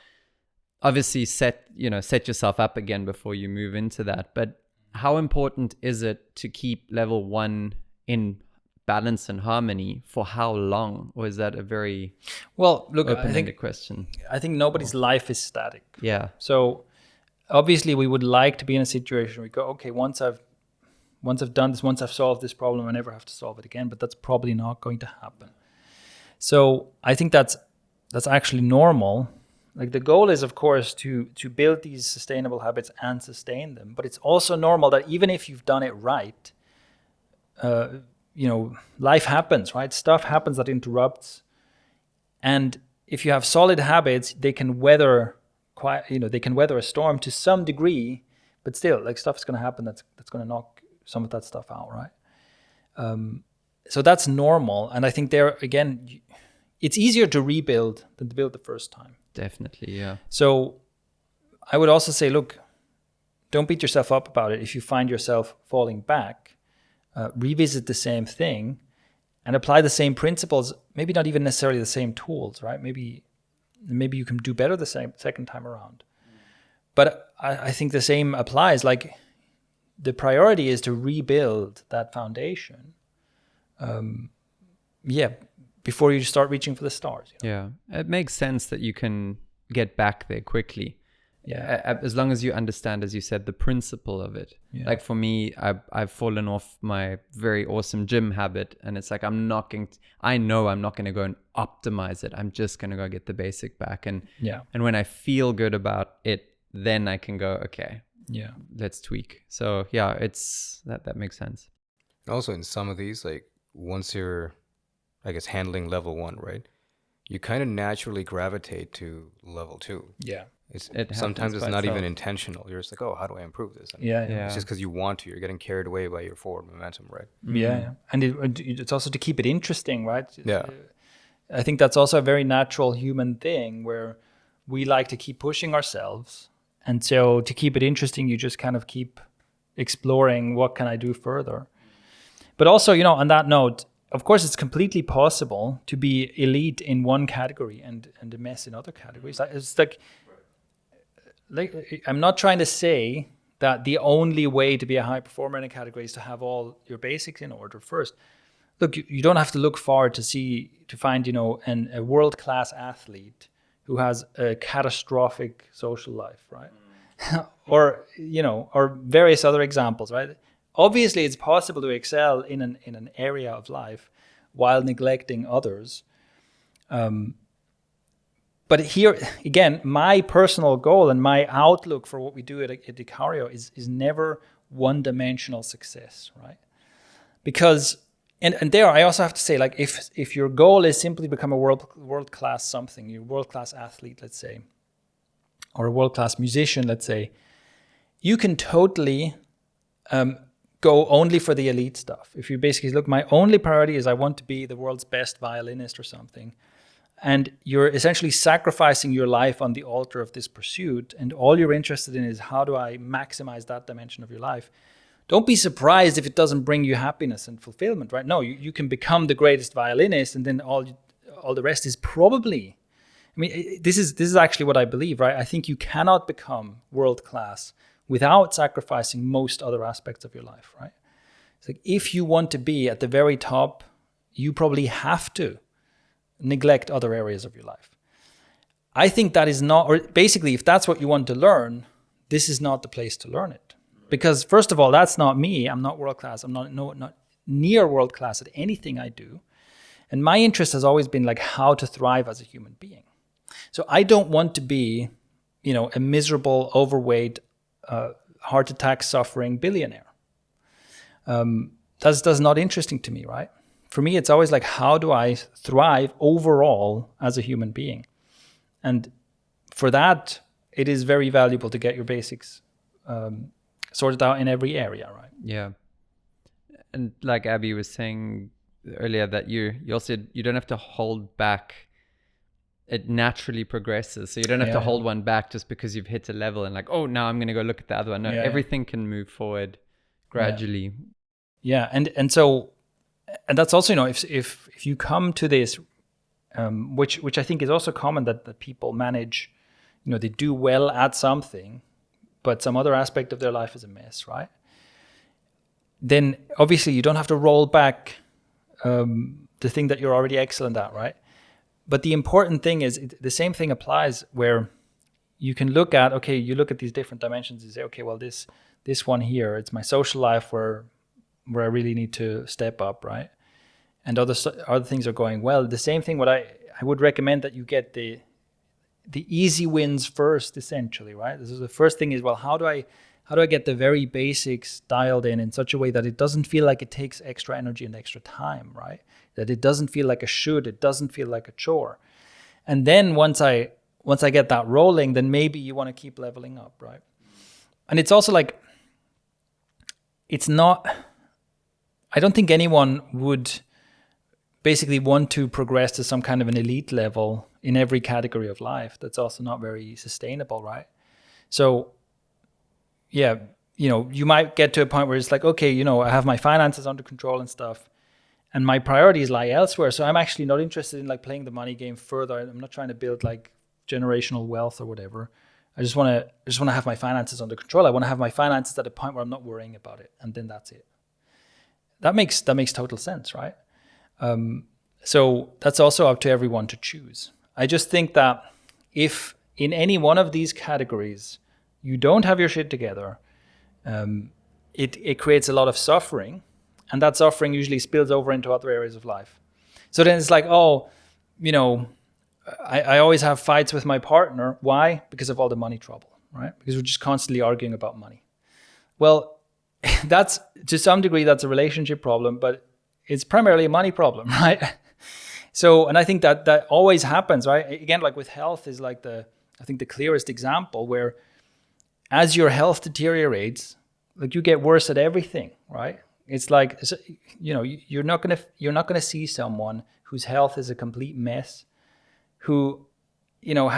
obviously set yourself up again before you move into that. But how important is it to keep level 1 in balance and harmony for how long? Or is that a very open-ended question? I think nobody's life is static. Yeah. So obviously we would like to be in a situation where we go, okay, once I've done this, once I've solved this problem, I never have to solve it again, but that's probably not going to happen. So I think that's actually normal. Like the goal is, of course, to build these sustainable habits and sustain them. But it's also normal that even if you've done it right, life happens, right? Stuff happens that interrupts. And if you have solid habits, they can weather a storm to some degree, but still, like stuff's going to happen that's going to knock some of that stuff out, right? So that's normal. And I think there, again, it's easier to rebuild than to build the first time. Definitely, yeah. So I would also say, look, don't beat yourself up about it. If you find yourself falling back, revisit the same thing and apply the same principles, maybe not even necessarily the same tools, right? Maybe you can do better the second time around. But I think the same applies. Like the priority is to rebuild that foundation. Before you start reaching for the stars. Yeah, it makes sense that you can get back there quickly. Yeah, as long as you understand, as you said, the principle of it. Yeah. Like for me, I've fallen off my very awesome gym habit, and it's like I know I'm not going to go and optimize it. I'm just going to go get the basic back, and when I feel good about it, then I can go, okay, let's tweak. So yeah, it's that makes sense. Also, in some of these, like once you're, I guess, handling level 1, right? You kind of naturally gravitate to level 2. Yeah. It's It happens sometimes it's by not even itself. intentional. You're just like, oh, how do I improve this? And Yeah. it's Yeah. just because you want to. You're getting carried away by your forward momentum, right? Yeah. And it's also to keep it interesting, right? Yeah. I think that's also a very natural human thing where we like to keep pushing ourselves. And so to keep it interesting, you just kind of keep exploring what can I do further. But also, on that note, of course, it's completely possible to be elite in one category and a mess in other categories. It's like I'm not trying to say that the only way to be a high performer in a category is to have all your basics in order first. Look, you don't have to look far to find, a world-class athlete who has a catastrophic social life, right? Or, or various other examples, right? Obviously, it's possible to excel in an area of life while neglecting others. But here, again, my personal goal and my outlook for what we do at ikario is never one-dimensional success, right? Because and there I also have to say, like, if your goal is simply become a world class something, you're a world class athlete, let's say, or a world class musician, let's say, you can totally go only for the elite stuff. If you basically look, my only priority is I want to be the world's best violinist or something, and you're essentially sacrificing your life on the altar of this pursuit, and all you're interested in is how do I maximize that dimension of your life. Don't be surprised if it doesn't bring you happiness and fulfillment, right? No, you can become the greatest violinist, and then all the rest is probably. I mean, this is actually what I believe, right? I think you cannot become world class without sacrificing most other aspects of your life, right? It's like if you want to be at the very top, you probably have to neglect other areas of your life. I think that is not, or basically, if that's what you want to learn, this is not the place to learn it. Because first of all, that's not me. I'm not world class. I'm not near world class at anything I do. And my interest has always been like how to thrive as a human being. So I don't want to be, a miserable, overweight, heart attack suffering billionaire. That's not interesting to me, right? For me, it's always like, how do I thrive overall as a human being? And for that, it is very valuable to get your basics sorted out in every area, right? Yeah. And like Abby was saying earlier, that you also, you don't have to hold back. It naturally progresses. So you don't have to hold one back just because you've hit a level and like, oh, now I'm going to go look at the other one. No, everything can move forward gradually. Yeah. And so, and that's also, if you come to this, which I think is also common that people manage, they do well at something, but some other aspect of their life is a mess, right? Then obviously you don't have to roll back the thing that you're already excellent at, right? But the important thing is the same thing applies where you can look at, you look at these different dimensions and say, okay, well, this one here, it's my social life where I really need to step up, right? And other things are going well. The same thing, what I would recommend that you get the easy wins first, essentially, right? This is the first thing is, well, how do I get the very basics dialed in such a way that it doesn't feel like it takes extra energy and extra time, right? That it doesn't feel like a should, it doesn't feel like a chore. And then once I get that rolling, then maybe you want to keep leveling up, right? And it's also like, it's not, I don't think anyone would basically want to progress to some kind of an elite level in every category of life. That's also not very sustainable, right? So, yeah, you might get to a point where it's like, okay, I have my finances under control and stuff, and my priorities lie elsewhere. So I'm actually not interested in like playing the money game further. I'm not trying to build like generational wealth or whatever. I just want to have my finances under control. I want to have my finances at a point where I'm not worrying about it, and then that's it. That makes total sense, right? So that's also up to everyone to choose. I just think that if in any one of these categories you don't have your shit together, it creates a lot of suffering, and that suffering usually spills over into other areas of life. So then it's like, I always have fights with my partner. Why? Because of all the money trouble, right? Because we're just constantly arguing about money. Well, that's, to some degree, that's a relationship problem, but it's primarily a money problem, right? So, and I think that always happens, right? Again, like with health is like I think the clearest example, where as your health deteriorates, like you get worse at everything, right? It's like, you know, you're not gonna see someone whose health is a complete mess, who, you know,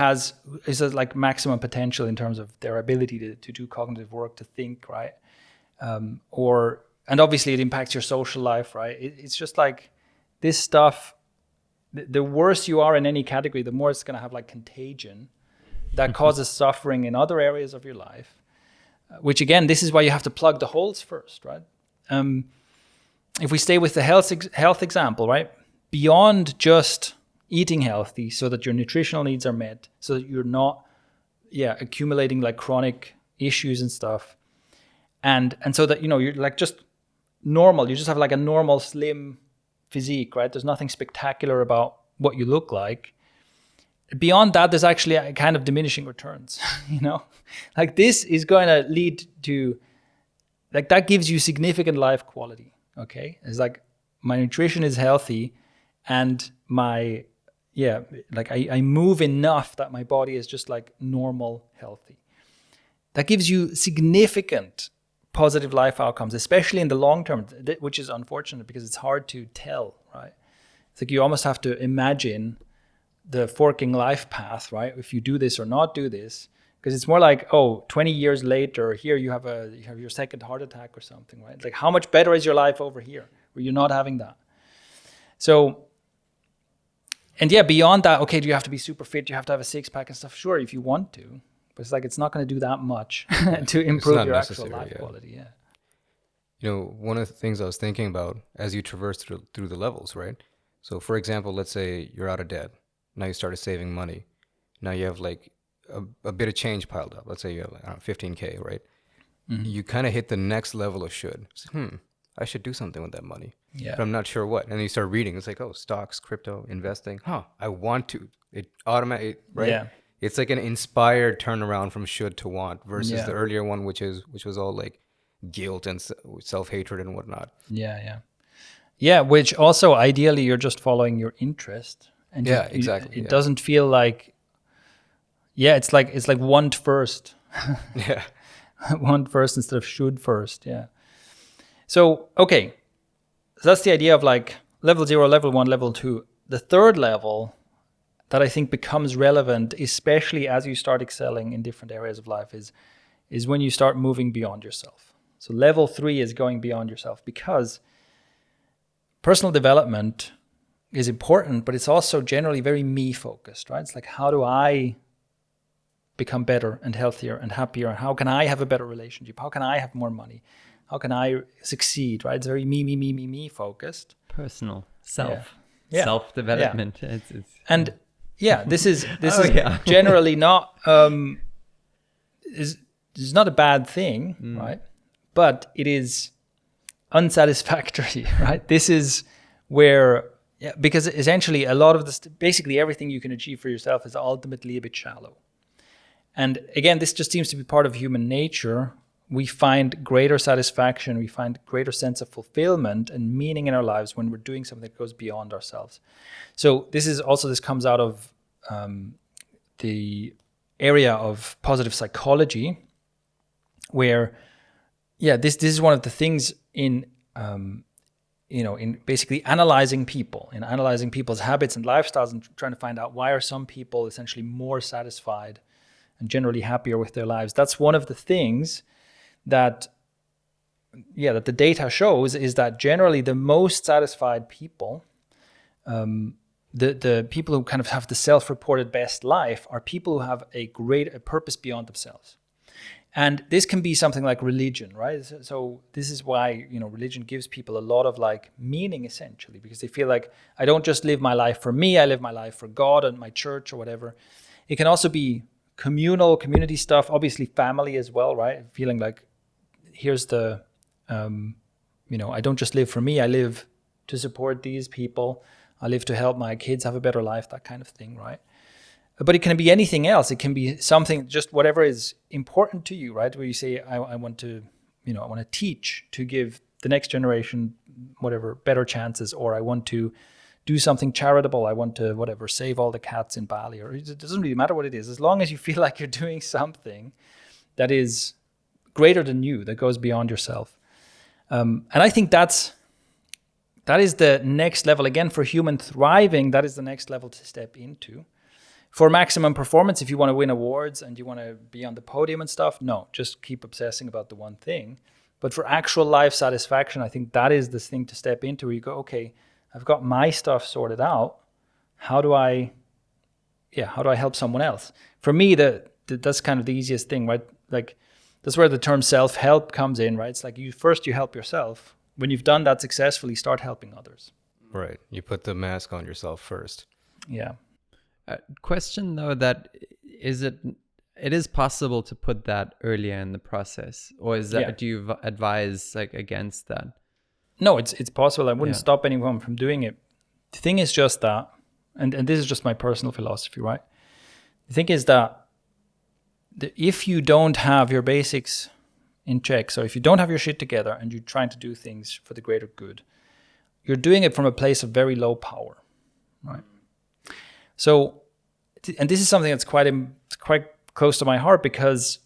is like maximum potential in terms of their ability to do cognitive work, to think, right? And obviously it impacts your social life, right? It's just like this stuff. The worse you are in any category, the more it's going to have like contagion that causes suffering in other areas of your life. Which again, this is why you have to plug the holes first, right? If we stay with the health example, right? Beyond just eating healthy so that your nutritional needs are met, so that you're not, accumulating like chronic issues and stuff, and so that, you know, you're like just normal. You just have like a normal slim physique, right? There's nothing spectacular about what you look like. Beyond that, there's actually a kind of diminishing returns, you know? Like this is going to lead to, like, that gives you significant life quality, okay? It's like my nutrition is healthy and I move enough that my body is just like normal healthy. That gives you significant positive life outcomes, especially in the long term, which is unfortunate because it's hard to tell, right? It's like you almost have to imagine the forking life path, right? If you do this or not do this, because it's more like, 20 years later, here you have your second heart attack or something, right? Like, how much better is your life over here where you're not having that? So, and beyond that, okay, do you have to be super fit? Do you have to have a six pack and stuff? Sure, if you want to, but it's like, it's not going to do that much to improve your actual life quality. Yeah. You know, one of the things I was thinking about as you traverse through the levels, right? So, for example, let's say you're out of debt. Now you started saving money. Now you have like a bit of change piled up. Let's say you have like, I don't know, 15K, right? Mm-hmm. You kind of hit the next level of should. I should do something with that money. Yeah. But I'm not sure what. And you start reading. It's like, stocks, crypto, investing. I want to. It automatically, right? Yeah. It's like an inspired turnaround from should to want versus the earlier one, which was all like guilt and self-hatred and whatnot. Yeah, which also ideally you're just following your interest. And exactly. It doesn't feel like, it's like want first. Want first instead of should first. Yeah. So, okay. So that's the idea of like level 0, level 1, level 2. The third level that I think becomes relevant, especially as you start excelling in different areas of life, is when you start moving beyond yourself. So level 3 is going beyond yourself, because personal development is important, but it's also generally very me focused, right? It's like, how do I become better and healthier and happier? And how can I have a better relationship? How can I have more money? How can I succeed, right? It's very me focused. Personal self-development. Yeah. And this is generally not is not a bad thing, right? But it is unsatisfactory, right? This is where, because essentially a lot of this, basically everything you can achieve for yourself is ultimately a bit shallow. And again, this just seems to be part of human nature. We find greater satisfaction, we find greater sense of fulfillment and meaning in our lives when we're doing something that goes beyond ourselves. So this comes out of the area of positive psychology, where, this is one of the things in basically analyzing people, in analyzing people's habits and lifestyles, and trying to find out why are some people essentially more satisfied and generally happier with their lives. That's one of the things that the data shows, is that generally the most satisfied people, the people who kind of have the self-reported best life, are people who have a purpose beyond themselves. And this can be something like religion, right? So this is why, religion gives people a lot of like meaning, essentially, because they feel like, I don't just live my life for me, I live my life for God and my church or whatever. It can also be community stuff, obviously family as well, right? Feeling like, here's the, I don't just live for me, I live to support these people. I live to help my kids have a better life, that kind of thing, right? But it can be anything else. It can be something, just whatever is important to you, right? Where you say, I want to, I want to teach to give the next generation whatever better chances, or I want to do something charitable. I want to whatever save all the cats in Bali, or it doesn't really matter what it is, as long as you feel like you're doing something that is greater than you, that goes beyond yourself. And I think that is the next level. Again, for human thriving, that is the next level to step into. For maximum performance, if you want to win awards and you want to be on the podium and stuff, no, just keep obsessing about the one thing. But for actual life satisfaction, I think that is the thing to step into, where you go, okay, I've got my stuff sorted out. How do I help someone else? For me, that's kind of the easiest thing, right? Like, that's where the term self-help comes in, right? It's like you help yourself. When you've done that successfully, start helping others. Right. You put the mask on yourself first. Yeah. Question though, that it is possible to put that earlier in the process, or is that, do you advise like against that? No, it's possible. I wouldn't stop anyone from doing it. The thing is just that, and this is just my personal philosophy, right? The thing is that if you don't have your basics in check, so if you don't have your shit together and you're trying to do things for the greater good, you're doing it from a place of very low power, right? So, and this is something that's quite close to my heart, because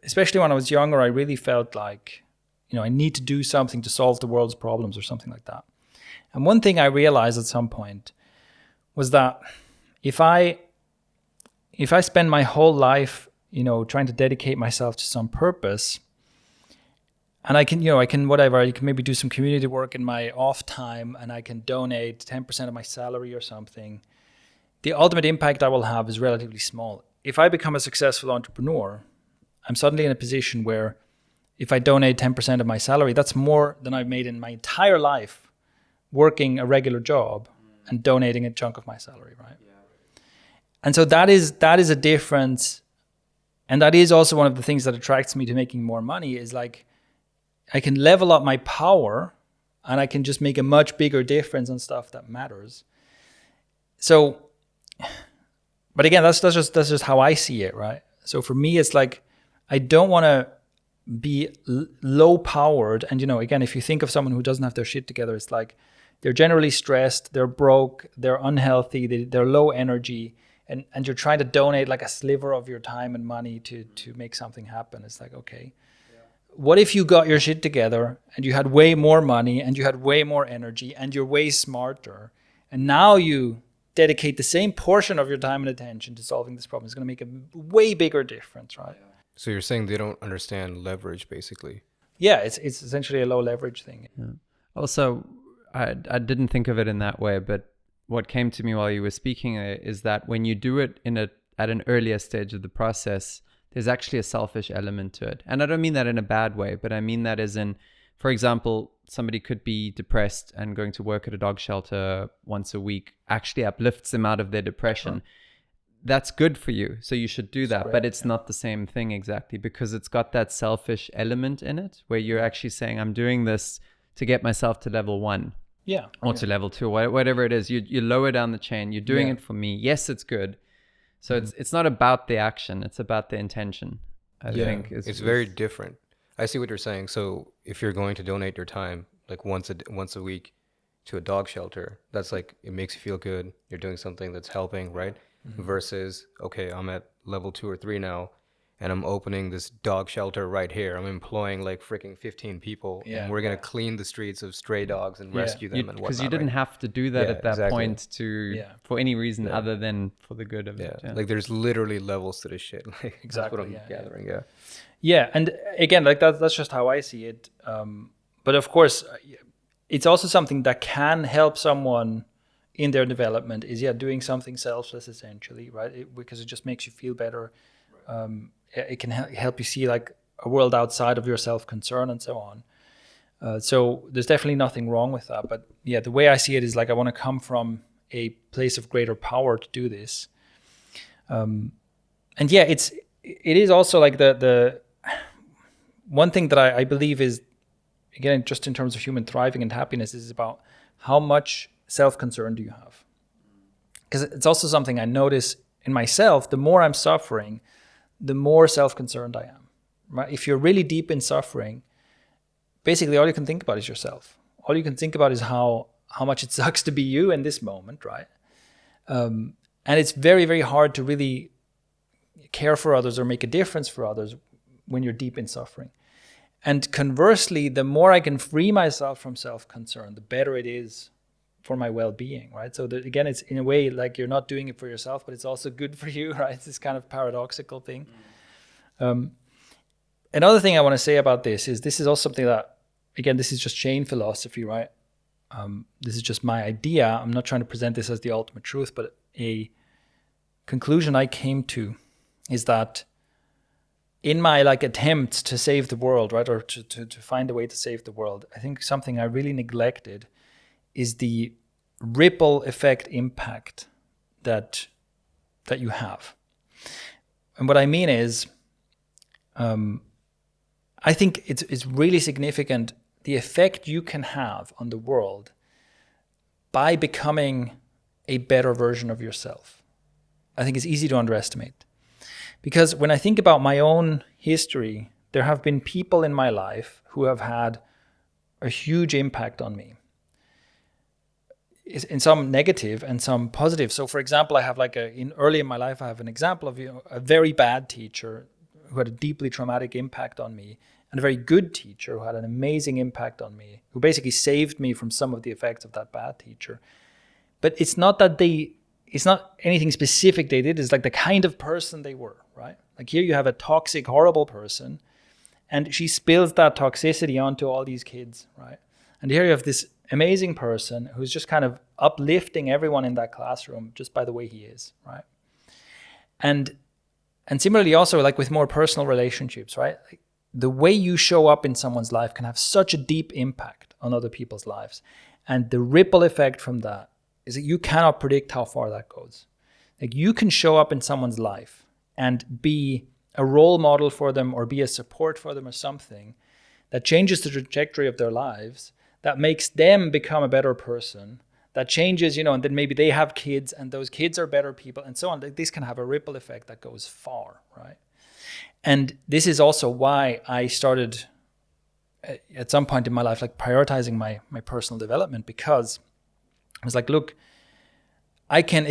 especially when I was younger, I really felt like, I need to do something to solve the world's problems or something like that. And one thing I realized at some point was that if I spend my whole life, trying to dedicate myself to some purpose, and I can maybe do some community work in my off time, and I can donate 10% of my salary or something, the ultimate impact I will have is relatively small. If I become a successful entrepreneur, I'm suddenly in a position where if I donate 10% of my salary, that's more than I've made in my entire life working a regular job and donating a chunk of my salary, right? Yeah. And so that is a difference. And that is also one of the things that attracts me to making more money, is like I can level up my power and I can just make a much bigger difference on stuff that matters. So, but again, that's just how I see it, right? So for me, it's like I don't want to be low powered. And again, if you think of someone who doesn't have their shit together, it's like they're generally stressed, they're broke, they're unhealthy, they're low energy, and you're trying to donate like a sliver of your time and money to make something happen. It's like, okay, what if you got your shit together and you had way more money and you had way more energy and you're way smarter, and now you dedicate the same portion of your time and attention to solving this problem? It's going to make a way bigger difference, right? So you're saying they don't understand leverage, basically? Yeah, it's essentially a low leverage thing. Yeah. Also, I didn't think of it in that way, but what came to me while you were speaking is that when you do it at an earlier stage of the process, there's actually a selfish element to it. And I don't mean that in a bad way, but I mean that as in, for example, somebody could be depressed, and going to work at a dog shelter once a week actually uplifts them out of their depression. Sure. That's good for you, so you should do that. Correct. But it's not the same thing exactly, because it's got that selfish element in it, where you're actually saying, I'm doing this to get myself to level 1. Yeah. Or to level 2, whatever it is. You lower down the chain. You're doing it for me. Yes, it's good. So it's not about the action. It's about the intention, I think. It's very different. I see what you're saying. So if you're going to donate your time like once a week to a dog shelter, that's like, it makes you feel good. You're doing something that's helping, right? Mm-hmm. Versus, okay, I'm at level 2 or 3 now, and I'm opening this dog shelter right here. I'm employing like freaking 15 people, and we're going to clean the streets of stray dogs and rescue them and whatnot. Because you didn't have to do that at that point for any reason other than for the good of it. Yeah. Like there's literally levels to this shit. Like, exactly. That's what I'm gathering. Yeah, and again, like that's just how I see it. But of course, it's also something that can help someone in their development, is doing something selfless, essentially, right? Because it just makes you feel better. It can help you see like a world outside of your self-concern and so on. So there's definitely nothing wrong with that. But the way I see it is like I want to come from a place of greater power to do this. And it is also like the one thing that I believe is, again, just in terms of human thriving and happiness, is about how much self-concern do you have? Because it's also something I notice in myself. The more I'm suffering, the more self-concerned I am. right? If you're really deep in suffering, basically all you can think about is yourself. All you can think about is how much it sucks to be you in this moment, right? And it's very, very hard to really care for others or make a difference for others when you're deep in suffering. And conversely, the more I can free myself from self-concern, the better it is for my well-being, right? So that, again, it's in a way like you're not doing it for yourself, but it's also good for you, right? It's this kind of paradoxical thing. Another thing I want to say about this is also something that, again, this is just chain philosophy, right? This is just my idea. I'm not trying to present this as the ultimate truth, but a conclusion I came to is that in my attempts to save the world, right, or to find a way to save the world, I think something I really neglected is the ripple effect impact that you have. And what I mean is, I think it's really significant the effect you can have on the world by becoming a better version of yourself. I think it's easy to underestimate. Because when I think about my own history, there have been people in my life who have had a huge impact on me. In some negative and some positive. So for example, I have early in my life, I have an example of a very bad teacher who had a deeply traumatic impact on me, and a very good teacher who had an amazing impact on me, who basically saved me from some of the effects of that bad teacher. But it's not anything specific they did. It's like the kind of person they were, right? Like here you have a toxic, horrible person, and she spills that toxicity onto all these kids, right? And here you have this amazing person who's just kind of uplifting everyone in that classroom just by the way he is, right? And similarly also with more personal relationships, right? The way you show up in someone's life can have such a deep impact on other people's lives. And the ripple effect from that is that you cannot predict how far that goes. You can show up in someone's life and be a role model for them or be a support for them or something that changes the trajectory of their lives, that makes them become a better person, that changes, and then maybe they have kids and those kids are better people and so on. This can have a ripple effect that goes far, right? And this is also why I started at some point in my life, prioritizing my personal development, because I was like, look, I can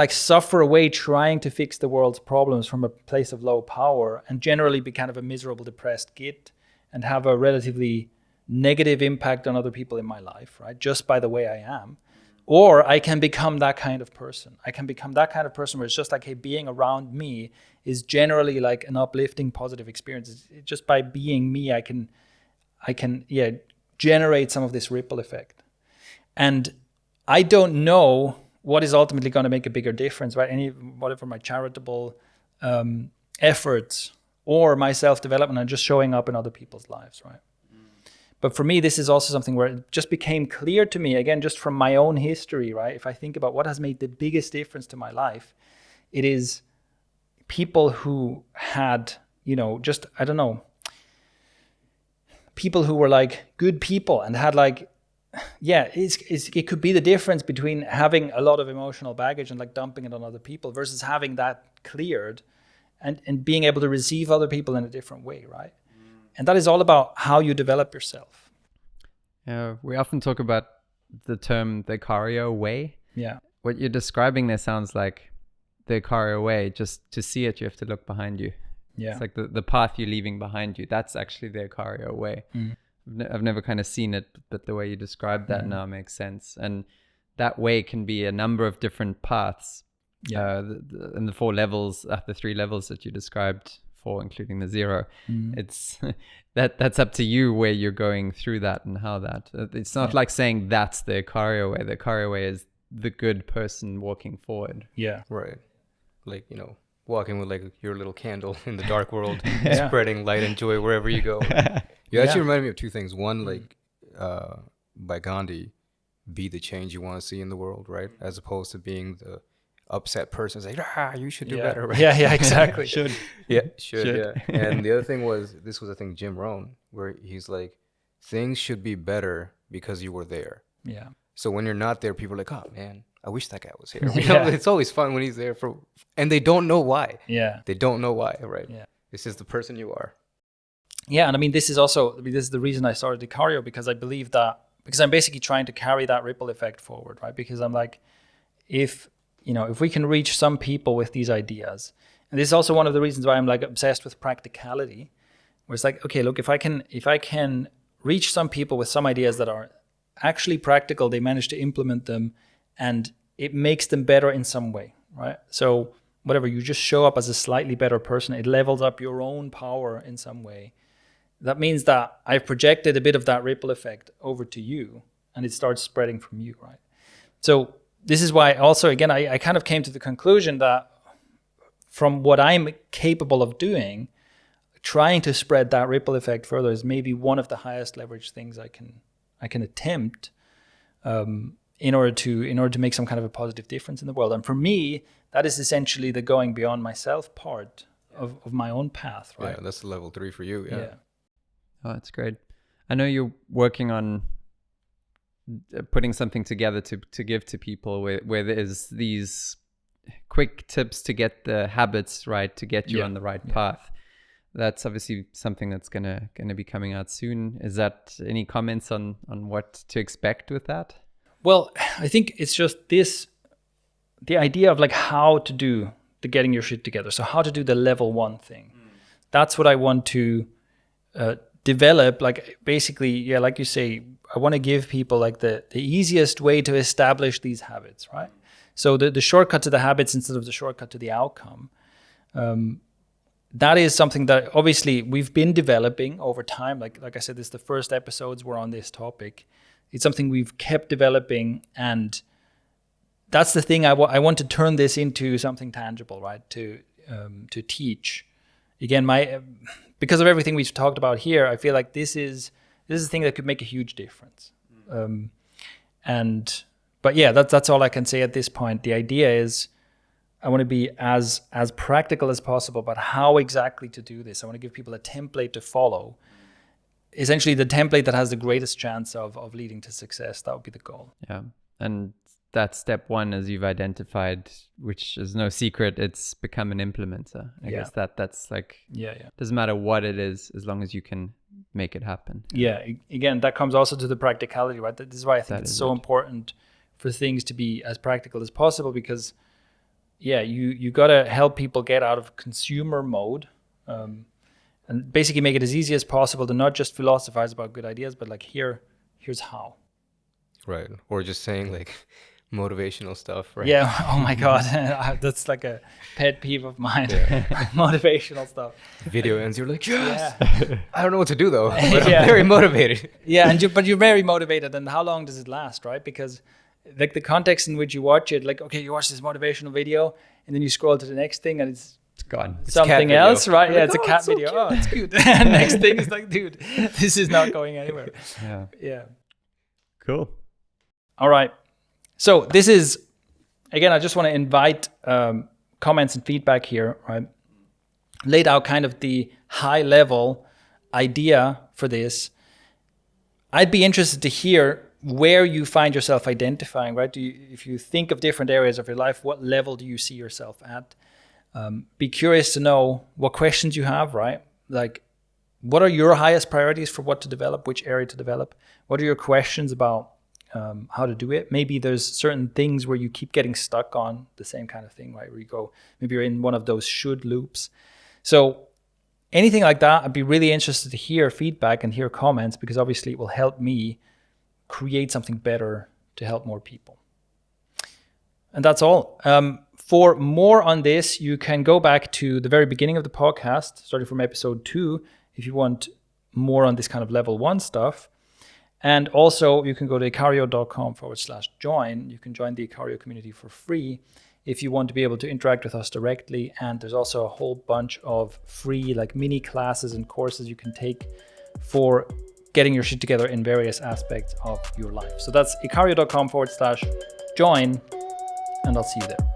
suffer away trying to fix the world's problems from a place of low power and generally be kind of a miserable, depressed git and have a relatively negative impact on other people in my life, right? Just by the way I am. Or I can become that kind of person. I can become that kind of person where it's just hey, being around me is generally an uplifting, positive experience. Just by being me, I can generate some of this ripple effect. And I don't know what is ultimately going to make a bigger difference, right? Whatever my charitable efforts or my self-development are just showing up in other people's lives, right? But for me, this is also something where it just became clear to me, again, just from my own history, right? If I think about what has made the biggest difference to my life, it is people who had, people who were good people and had it could be the difference between having a lot of emotional baggage and dumping it on other people versus having that cleared and being able to receive other people in a different way, right? And that is all about how you develop yourself. We often talk about the term the ikario way. Yeah. What you're describing there sounds like the ikario way. Just to see it, you have to look behind you. Yeah. It's like the path you're leaving behind you. That's actually the ikario way. I've never kind of seen it, but the way you describe that now makes sense. And that way can be a number of different paths. Yeah. And the 4 levels, the 3 levels that you described, 4 including the 0. It's that's up to you where you're going through that and how that. It's not like saying that's the ikario way. The ikario way is the good person walking forward. Yeah. Right. Walking with your little candle in the dark world, spreading light and joy wherever you go. You actually reminded me of 2 things. One, by Gandhi, be the change you want to see in the world, right? As opposed to being the upset person saying, you should do better, right? Yeah, exactly. Should. And the other thing was, this was, I think, Jim Rohn, where he's like, things should be better because you were there. Yeah. So when you're not there, people are like, oh man, I wish that guy was here. It's always fun when he's there and they don't know why. Yeah. They don't know why, right? Yeah. It's just the person you are. yeah, and I mean, this is the reason I started ikario, because I believe that, because I'm basically trying to carry that ripple effect forward, right? Because I'm like, if we can reach some people with these ideas, and this is also one of the reasons why I'm like obsessed with practicality, where it's like, okay, look, if I can reach some people with some ideas that are actually practical, they manage to implement them, and it makes them better in some way, right? So whatever, you just show up as a slightly better person, it levels up your own power in some way. That means that I've projected a bit of that ripple effect over to you, and it starts spreading from you, right? So this is why also, again, I kind of came to the conclusion that from what I'm capable of doing, trying to spread that ripple effect further is maybe one of the highest leverage things I can attempt in order to make some kind of a positive difference in the world. And for me, that is essentially the going beyond myself part of my own path, right? Yeah, that's level 3 for you. Yeah. Oh, that's great. I know you're working on putting something together to give to people where there's these quick tips to get the habits right, to get you on the right path. That's obviously something that's gonna be coming out soon. Is that any comments on what to expect with that? Well, I think it's just the idea of like how to do the getting your shit together. So how to do the level 1 thing. That's what I want to develop. Like basically, yeah, like you say, I want to give people like the easiest way to establish these habits, right? So the shortcut to the habits instead of the shortcut to the outcome. That is something that obviously we've been developing over time. Like I said, this is the first episodes were on this topic. It's something we've kept developing, and that's the thing. I want to turn this into something tangible, right? To teach. Again, because of everything we've talked about here, I feel like this is a thing that could make a huge difference. But yeah, that's all I can say at this point. The idea is I want to be as practical as possible about how exactly to do this. I want to give people a template to follow. Essentially, the template that has the greatest chance of leading to success. That would be the goal. Yeah, and that's step 1, as you've identified, which is no secret. It's become an implementer. I guess that's like, doesn't matter what it is, as long as you can make it happen. Yeah, again, that comes also to the practicality, right? This is why I think it's so important for things to be as practical as possible, because you got to help people get out of consumer mode, and basically make it as easy as possible to not just philosophize about good ideas, but like here's how. Right. Or just saying like motivational stuff, right? Yeah. Oh my God. That's like a pet peeve of mine. Motivational stuff. The video ends, you're like, yes! Yeah. I don't know what to do though, but I'm very motivated. Yeah, but you're very motivated, and how long does it last, right? Because like the context in which you watch it, like, okay, you watch this motivational video, and then you scroll to the next thing, and it's gone. Something else, right? Yeah, it's a cat so video. cute. Oh, it's cute. Next thing is like, dude, this is not going anywhere. Yeah. Cool. All right. So this is, again, I just want to invite comments and feedback here, right? Laid out kind of the high level idea for this. I'd be interested to hear where you find yourself identifying, right? If you think of different areas of your life, what level do you see yourself at? Be curious to know what questions you have, right? Like, what are your highest priorities for what to develop, which area to develop? What are your questions about how to do it? Maybe there's certain things where you keep getting stuck on the same kind of thing, right? Where you go, maybe you're in one of those should loops. So anything like that, I'd be really interested to hear feedback and hear comments, because obviously it will help me create something better to help more people. And that's all. For more on this, you can go back to the very beginning of the podcast, starting from episode 2, if you want more on this kind of level 1 stuff. And also you can go to ikario.com/join. You can join the Ikario community for free if you want to be able to interact with us directly. And there's also a whole bunch of free like mini classes and courses you can take for getting your shit together in various aspects of your life. So that's ikario.com/join, and I'll see you there.